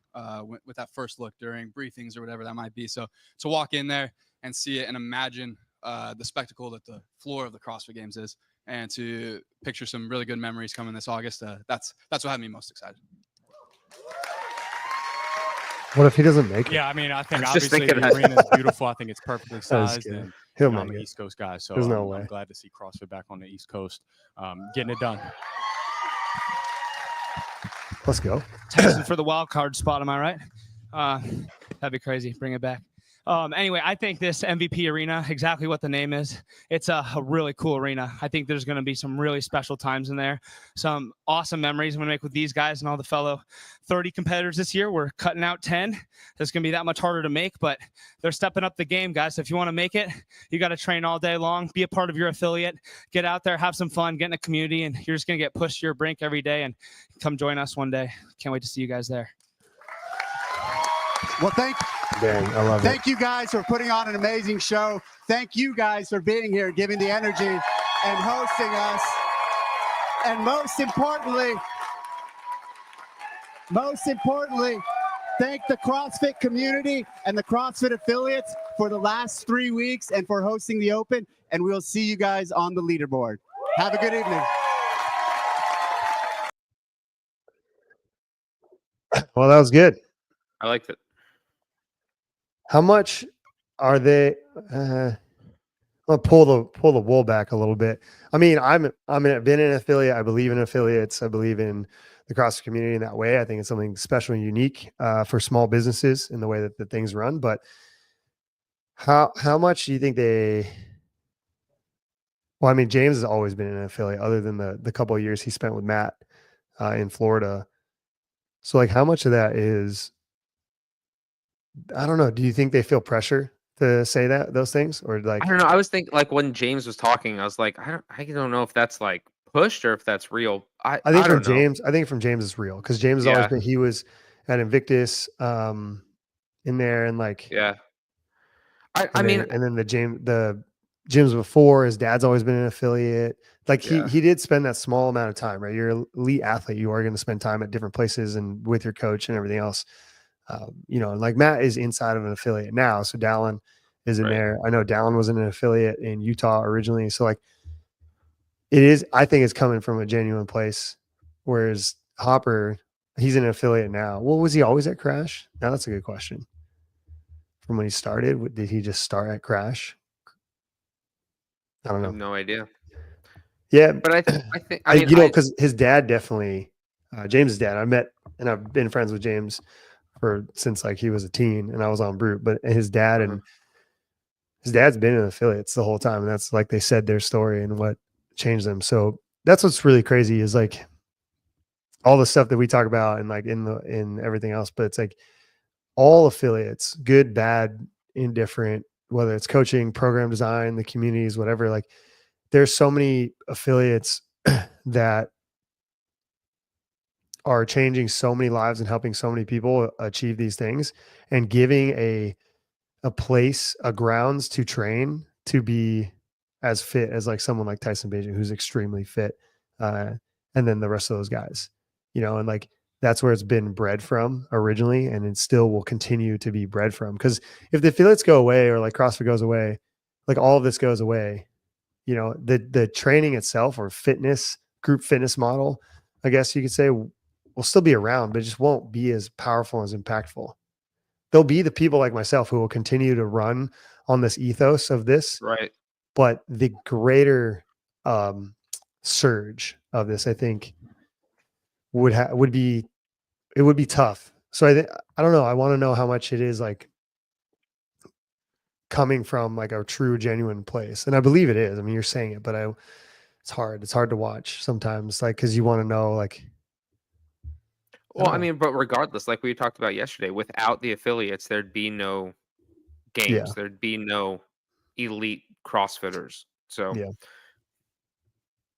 with that first look during briefings or whatever that might be. So to walk in there and see it and imagine the spectacle that the floor of the CrossFit Games is, and to picture some really good memories coming this August, that's what had me most excited. What if he doesn't make it? Yeah, I mean, I think obviously the arena is beautiful. I think it's perfectly sized. And He'll I'm make an it. East Coast guy, so There's no way. I'm glad to see CrossFit back on the East Coast, getting it done. Let's go. Texting for the wild card spot, am I right? That'd be crazy. Bring it back. Anyway, I think this MVP arena, exactly what the name is, it's a really cool arena. I think there's going to be some really special times in there, some awesome memories I'm going to make with these guys and all the fellow 30 competitors this year. We're cutting out 10. It's going to be that much harder to make, but they're stepping up the game, guys. So if you want to make it, you got to train all day long, be a part of your affiliate, get out there, have some fun, get in a community, and you're just going to get pushed to your brink every day, and come join us one day. Can't wait to see you guys there. Well, I love it. Thank you guys for putting on an amazing show. Thank you guys for being here, giving the energy and hosting us. And most importantly, thank the CrossFit community and the CrossFit affiliates for the last 3 weeks and for hosting the Open. and we'll see you guys on the leaderboard. Have a good evening. Well, that was good. I liked it. How much are they? I'll pull the wool back a little bit. I mean, I've been an affiliate. I believe in affiliates. I believe in the CrossFit community in that way. I think it's something special and unique for small businesses in the way that the things run. But how much do you think they? Well, I mean, James has always been an affiliate, other than the couple of years he spent with Matt in Florida. So, like, how much of that is? I don't know. Do you think they feel pressure to say those things, or like? I don't know. I was thinking, like, when James was talking, I was like, I don't know if that's like pushed or if that's real. I think don't know. I think from James it's real, because James has always been. He was at Invictus in there, and like I mean, and then the gyms before, his dad's always been an affiliate. Like he did spend that small amount of time, right? You're an elite athlete. You are going to spend time at different places and with your coach and everything else. And like Matt is inside of an affiliate now. So Dallin is in there. I know Dallin was in an affiliate in Utah originally. So like I think it's coming from a genuine place. Whereas Hopper, he's an affiliate now. Well, was he always at Crash? Now that's a good question. From when he started, did he just start at Crash? I don't I know. have no idea. Yeah, but I think because his dad definitely, James's dad. I met and I've been friends with James since like he was a teen, and I was on Brute. But his dad and his dad's been in affiliates the whole time, and that's like they said their story and what changed them. So that's what's really crazy is like all the stuff that we talk about and like in everything else. But it's like all affiliates, good, bad, indifferent, whether it's coaching, program design, the communities, whatever. Like there's so many affiliates that are changing so many lives and helping so many people achieve these things, and giving a place, a grounds to train to be as fit as like someone like Tyson Beijing, who's extremely fit. And then the rest of those guys, and like, that's where it's been bred from originally. And it still will continue to be bred from. Cause if the affiliates go away, or like CrossFit goes away, like all of this goes away, the training itself, or group fitness model, I guess you could say, will still be around, but it just won't be as powerful, as impactful. There'll be the people like myself who will continue to run on this ethos of this. Right. But the greater surge of this, I think, would be tough. So I don't know. I want to know how much it is like coming from like a true, genuine place. And I believe it is. I mean, you're saying it, but it's hard. It's hard to watch sometimes, like, cause you want to know, like, well, I mean, but regardless, like we talked about yesterday, without the affiliates, there'd be no games. Yeah. There'd be no elite CrossFitters. So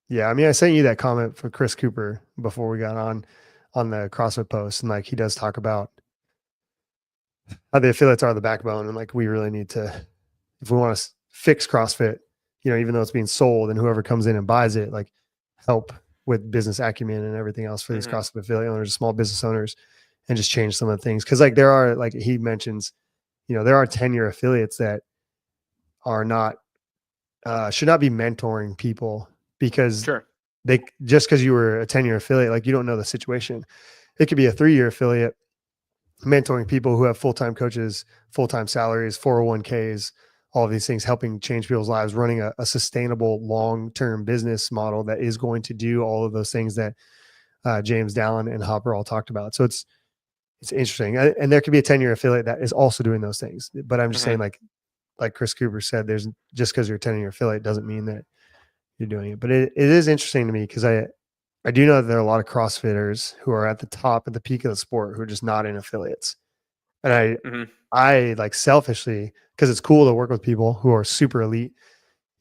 yeah. I mean, I sent you that comment for Chris Cooper before we got on the CrossFit post. And like, he does talk about how the affiliates are the backbone. And like, we really need to, if we want to fix CrossFit, even though it's being sold, and whoever comes in and buys it, like, help with business acumen and everything else for these CrossFit affiliate owners, small business owners, and just change some of the things. Cause like there are, like he mentions, there are 10-year affiliates that are not, should not be mentoring people, because just cause you were a 10-year affiliate, like you don't know the situation. It could be a 3-year affiliate mentoring people who have full-time coaches, full-time salaries, 401ks, all of these things, helping change people's lives, running a sustainable long-term business model that is going to do all of those things that James, Dallin, and Hopper all talked about. So it's interesting. And there could be a 10-year affiliate that is also doing those things. But I'm just saying, like Chris Cooper said, there's just because you're a 10-year affiliate doesn't mean that you're doing it. But it is interesting to me, because I do know that there are a lot of CrossFitters who are at the top, at the peak of the sport, who are just not in affiliates. And I like selfishly, because it's cool to work with people who are super elite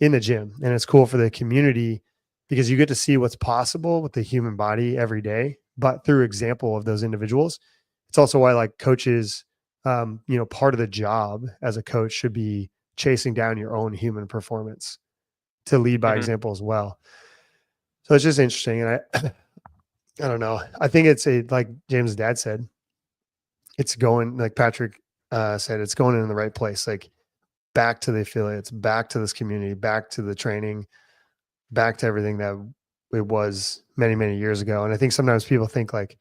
in the gym, and it's cool for the community because you get to see what's possible with the human body every day, but through example of those individuals. It's also why, like, coaches, part of the job as a coach should be chasing down your own human performance to lead by example as well. So it's just interesting. And I don't know. I think it's like James' dad said, it's going, like Patrick said, it's going in the right place. Like, back to the affiliates, back to this community, back to the training, back to everything that it was many, many years ago. And I think sometimes people think like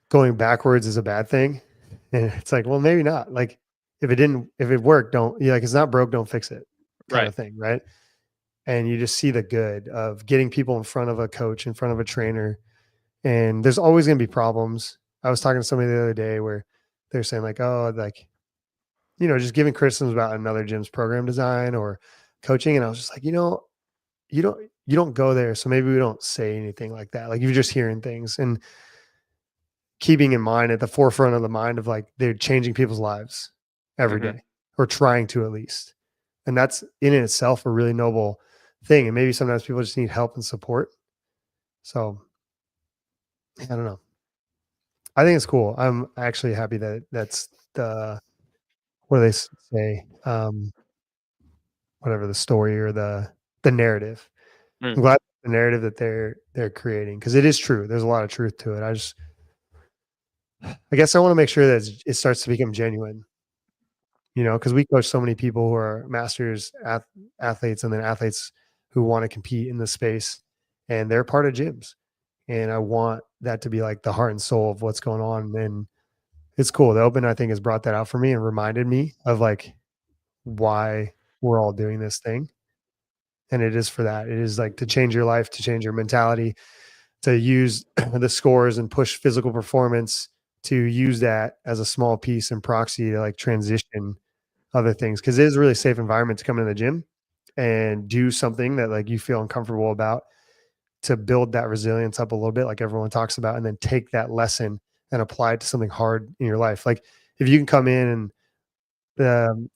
going backwards is a bad thing. And it's like, well, maybe not. Like if it worked, like it's not broke, don't fix it kind of thing. Right. And you just see the good of getting people in front of a coach, in front of a trainer. And there's always going to be problems. I was talking to somebody the other day where they're saying like, oh, like, just giving criticisms about another gym's program design or coaching. And I was just like, you don't go there. So maybe we don't say anything like that. Like you're just hearing things and keeping in mind at the forefront of the mind of like, they're changing people's lives every day or trying to at least. And that's in itself a really noble thing. And maybe sometimes people just need help and support. So I don't know. I think it's cool. I'm actually happy that that's what do they say? Whatever the story or the narrative. I'm glad the narrative that they're creating, because it is true. There's a lot of truth to it. I guess I want to make sure that it starts to become genuine, because we coach so many people who are masters athletes and then athletes who want to compete in the space, and they're part of gyms. And I want that to be like the heart and soul of what's going on. And it's cool. The Open, I think, has brought that out for me and reminded me of like why we're all doing this thing. And it is for that. It is like to change your life, to change your mentality, to use the scores and push physical performance, to use that as a small piece and proxy to like transition other things. Cause it is a really safe environment to come into the gym and do something that like you feel uncomfortable about, to build that resilience up a little bit, like everyone talks about, and then take that lesson and apply it to something hard in your life. Like if you can come in and,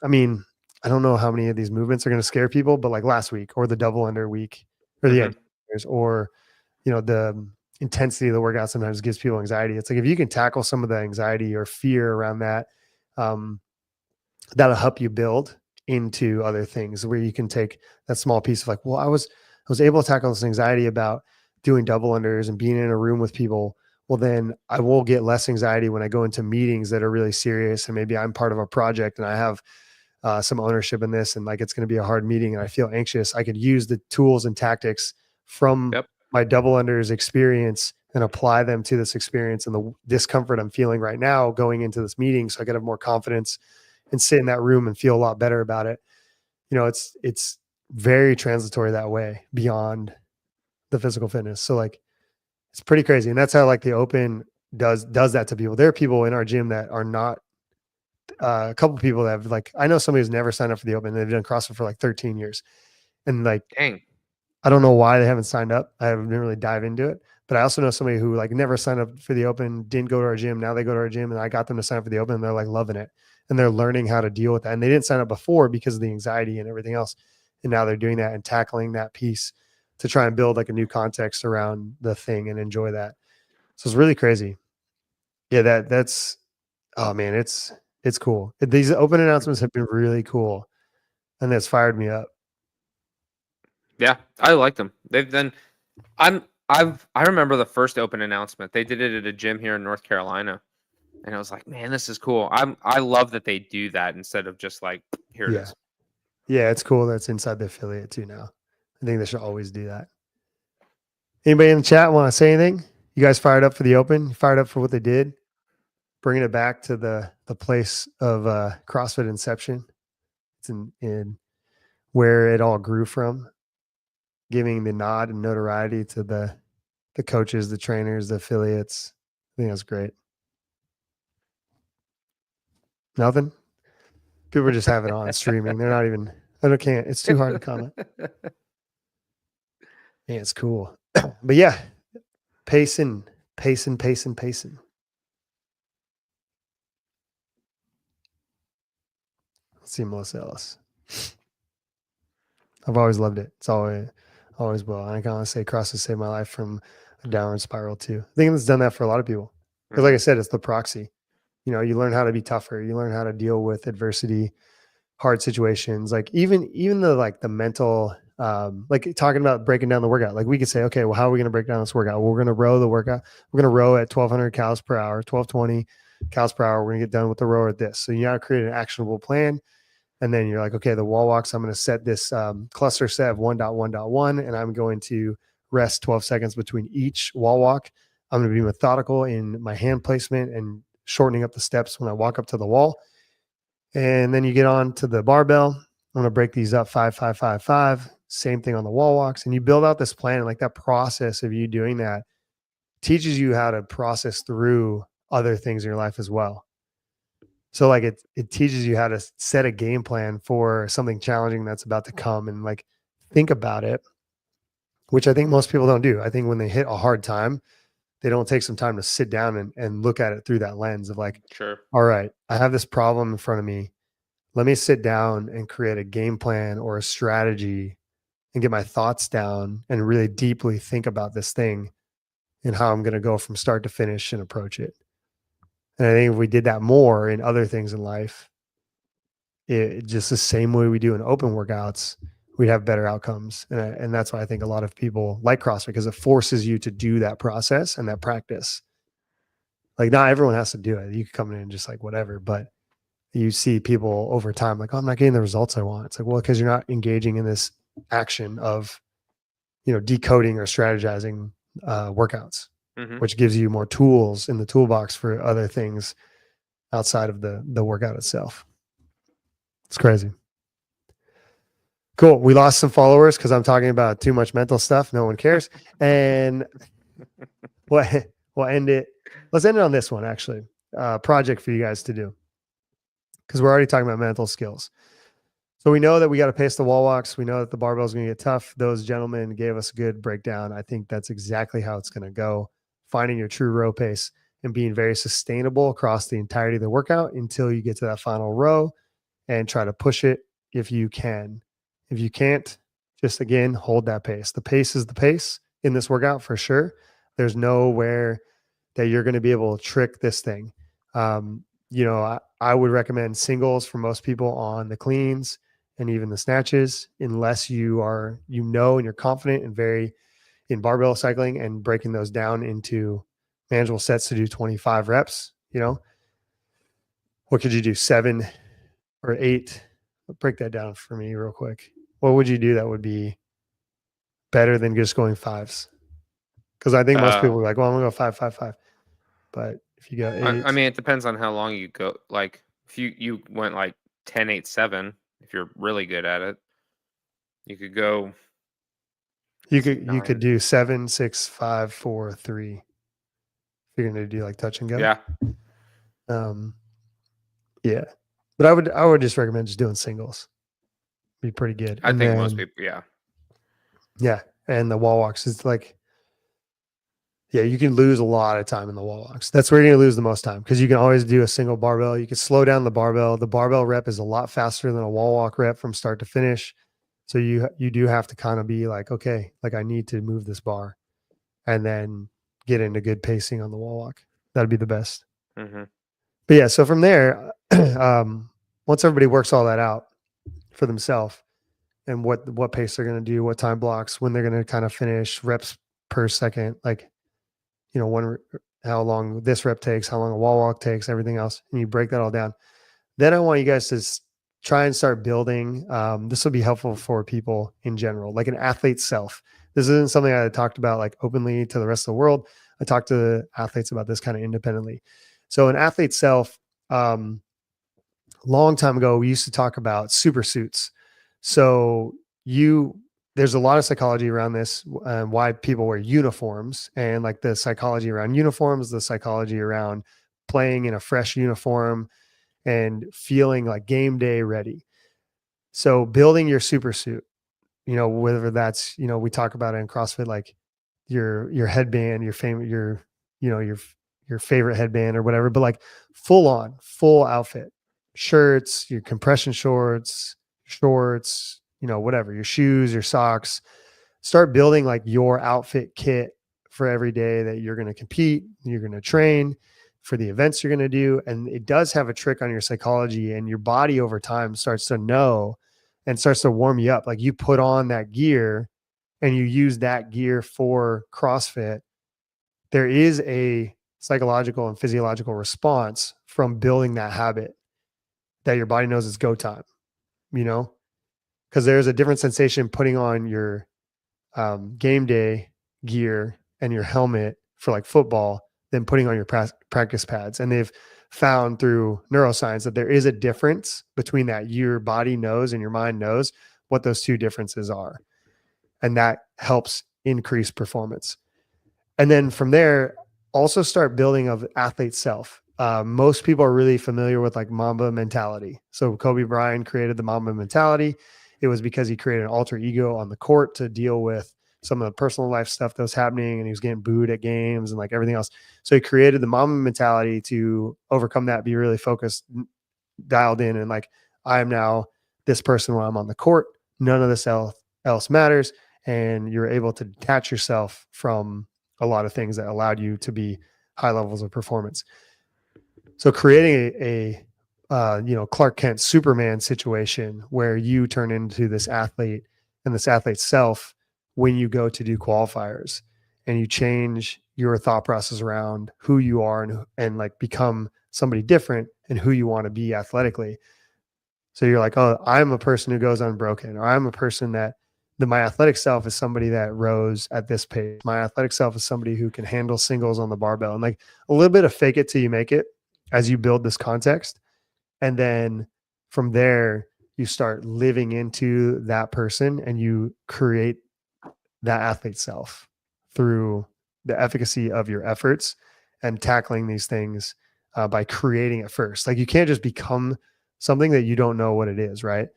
I don't know how many of these movements are going to scare people, but like last week or the double under week or the edge, or, the intensity of the workout sometimes gives people anxiety. It's like, if you can tackle some of the anxiety or fear around that, that'll help you build into other things where you can take that small piece of like, well, I was able to tackle this anxiety about doing double unders and being in a room with people. Well, then I will get less anxiety when I go into meetings that are really serious. And maybe I'm part of a project and I have some ownership in this, and like, it's going to be a hard meeting and I feel anxious. I could use the tools and tactics from my double unders experience and apply them to this experience and the discomfort I'm feeling right now going into this meeting. So I could have more confidence and sit in that room and feel a lot better about it. It's very transitory that way beyond the physical fitness. So like, it's pretty crazy. And that's how like the Open does that to people. There are people in our gym that are not, a couple of people that have like, I know somebody who's never signed up for the Open. They've done CrossFit for like 13 years. And like, dang, I don't know why they haven't signed up. I haven't really dive into it, but I also know somebody who like never signed up for the Open, didn't go to our gym. Now they go to our gym, and I got them to sign up for the Open, and they're like loving it. And they're learning how to deal with that. And they didn't sign up before because of the anxiety and everything else. And now they're doing that and tackling that piece to try and build like a new context around the thing and enjoy that. So it's really crazy. Yeah, that's, oh man, it's cool. These Open announcements have been really cool, and that's fired me up. Yeah, I like them. They've done. I remember the first Open announcement. They did it at a gym here in North Carolina, and I was like, man, this is cool. I love that they do that instead of just like, here it is. Yeah, it's cool that's inside the affiliate too now. I think they should always do that. Anybody in the chat want to say anything? You guys fired up for the Open? You fired up for what they did? Bringing it back to the place of CrossFit inception. It's in where it all grew from. Giving the nod and notoriety to the coaches, the trainers, the affiliates. I think that's great. Nothing? People just have it on streaming. They're not even, can't. It's too hard to comment. Yeah, it's cool. But yeah, pacing. Let's see Melissa Ellis. I've always loved it. It's always will. And I can honestly say CrossFit saved my life from a downward spiral too. I think it's done that for a lot of people. Because like I said, it's the proxy. You learn how to be tougher. You learn how to deal with adversity, hard situations. Like even the mental, like talking about breaking down the workout. Like we could say, okay, well, how are we going to break down this workout? Well, we're going to row the workout. We're going to row at 1,200 calories per hour, 1,220 calories per hour. We're going to get done with the row at this. So you got to create an actionable plan. And then you're like, okay, the wall walks, I'm going to set this cluster set of 1.1.1, and I'm going to rest 12 seconds between each wall walk. I'm going to be methodical in my hand placement and shortening up the steps when I walk up to the wall. And then you get on to the barbell. I'm going to break these up 5, 5, 5, 5. Same thing on the wall walks. And you build out this plan, and like that process of you doing that teaches you how to process through other things in your life as well. So like it teaches you how to set a game plan for something challenging that's about to come, and like think about it, which I think most people don't do. I think when they hit a hard time, they don't take some time to sit down and look at it through that lens of like, Sure. all right, I have this problem in front of me. Let me sit down and create a game plan or a strategy and get my thoughts down and really deeply think about this thing and how I'm going to go from start to finish and approach it. And I think if we did that more in other things in life, it just the same way we do in open workouts, we'd have better outcomes. And that's why I think a lot of people like CrossFit, because it forces you to do that process and that practice. Like not everyone has to do it. You can come in and just like whatever, but you see people over time like, oh, I'm not getting the results I want. It's like, well, because you're not engaging in this action of, decoding or strategizing workouts, which gives you more tools in the toolbox for other things outside of the workout itself. It's crazy. Cool. We lost some followers because I'm talking about too much mental stuff. No one cares. And we'll end it. Let's end it on this one, actually. Project for you guys to do, because we're already talking about mental skills. So we know that we got to pace the wall walks. We know that the barbell is going to get tough. Those gentlemen gave us a good breakdown. I think that's exactly how it's going to go. Finding your true row pace and being very sustainable across the entirety of the workout until you get to that final row, and try to push it if you can. If you can't, just again, hold that pace. The pace is the pace in this workout for sure. There's nowhere that you're going to be able to trick this thing. I would recommend singles for most people on the cleans and even the snatches, unless you are, and you're confident and very in barbell cycling and breaking those down into manageable sets to do 25 reps. What could you do? 7 or 8? Break that down for me real quick. What would you do that would be better than just going 5s? Because I think most people are like, well, I'm gonna go 5, 5, 5. But if you go 8, I mean, it depends on how long you go. Like if you went like 10, 8, 7, if you're really good at it, you could go. You could do 7, 6, 5, 4, 3. If you're gonna do like touch and go. Yeah. Yeah. But I would just recommend just doing singles. Be pretty good. I think most people, yeah. Yeah. And the wall walks is like, yeah, you can lose a lot of time in the wall walks. That's where you're gonna lose the most time, because you can always do a single barbell. You can slow down the barbell. The barbell rep is a lot faster than a wall walk rep from start to finish. So you do have to kind of be like, okay, like I need to move this bar, and then get into good pacing on the wall walk. That'd be the best. Mm-hmm. But yeah, so from there, once everybody works all that out for themselves and what pace they're going to do, what time blocks, when they're going to kind of finish, reps per second, like, how long this rep takes, how long a wall walk takes, everything else, and you break that all down. Then I want you guys to try and start building. This will be helpful for people in general, like an athlete's self. This isn't something I talked about like openly to the rest of the world. I talked to athletes about this kind of independently. So an athlete's self, long time ago, we used to talk about super suits. So there's a lot of psychology around this, why people wear uniforms, and like the psychology around uniforms, the psychology around playing in a fresh uniform and feeling like game day ready. So building your super suit, whether that's, we talk about it in CrossFit, like your headband, your favorite headband or whatever, but like full outfit, shirts, your compression shorts, whatever, your shoes, your socks. Start building like your outfit kit for every day that you're going to compete, you're going to train, for the events you're going to do. And it does have a trick on your psychology, and your body over time starts to know and starts to warm you up. Like you put on that gear and you use that gear for CrossFit. There is a psychological and physiological response from building that habit that your body knows it's go time. because there's a different sensation putting on your game day gear and your helmet for like football than putting on your practice pads. And they've found through neuroscience that there is a difference between that. Your body knows and your mind knows what those two differences are. And that helps increase performance. And then from there, also start building of athlete self. Most people are really familiar with like Mamba mentality. So Kobe Bryant created the Mamba mentality. It was because he created an alter ego on the court to deal with some of the personal life stuff that was happening, and he was getting booed at games and like everything else. So he created the Mamba mentality to overcome that, be really focused, dialed in, and like, I am now this person when I'm on the court. None of this else matters. And you're able to detach yourself from a lot of things that allowed you to be high levels of performance. So creating a Clark Kent Superman situation where you turn into this athlete and this athlete's self when you go to do qualifiers, and you change your thought process around who you are and like become somebody different and who you want to be athletically. So you're like, oh, I'm a person who goes unbroken, or I'm a person that my athletic self is somebody that rows at this pace. My athletic self is somebody who can handle singles on the barbell, and like a little bit of fake it till you make it as you build this context. And then from there, you start living into that person and you create that athlete self through the efficacy of your efforts and tackling these things by creating it first. Like you can't just become something that you don't know what it is, right?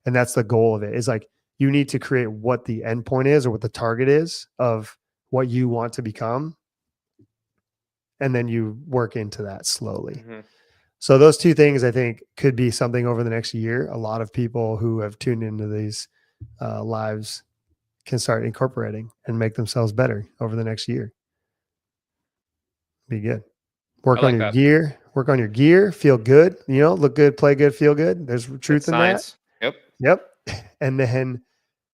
And that's the goal of it, is like you need to create what the end point is or what the target is of what you want to become. And then you work into that slowly. Mm-hmm. So those two things I think could be something over the next year. A lot of people who have tuned into these lives can start incorporating and make themselves better over the next year. Be good. Work on your gear. Work on your gear. Feel good. Look good, play good, feel good. There's truth in that. Yep. And then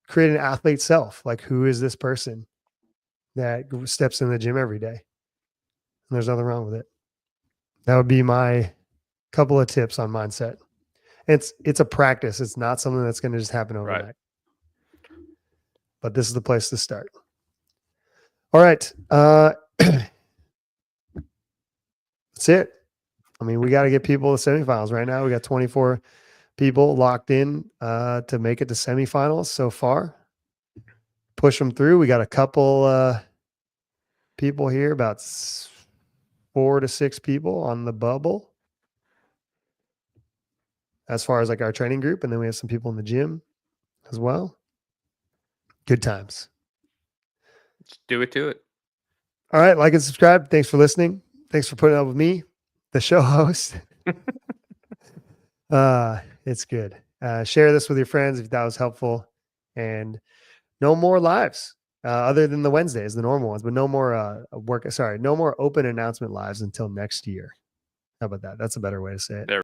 create an athlete self. Like, who is this person that steps in the gym every day? And there's nothing wrong with it. That would be my couple of tips on mindset. It's a practice. It's not something that's going to just happen overnight. Right. But this is the place to start. All right. That's it. I mean, we got to get people to semifinals right now. We got 24 people locked in to make it to semifinals so far. Push them through. We got a couple people here, about 4 to 6 people on the bubble as far as like our training group. And then we have some people in the gym as well. Good times. Let's do it to it. All right. Like and subscribe. Thanks for listening. Thanks for putting up with me, the show host. It's good. Share this with your friends if that was helpful. And no more lives other than the Wednesdays, the normal ones, but no more no more open announcement lives until next year. How about that? That's a better way to say it.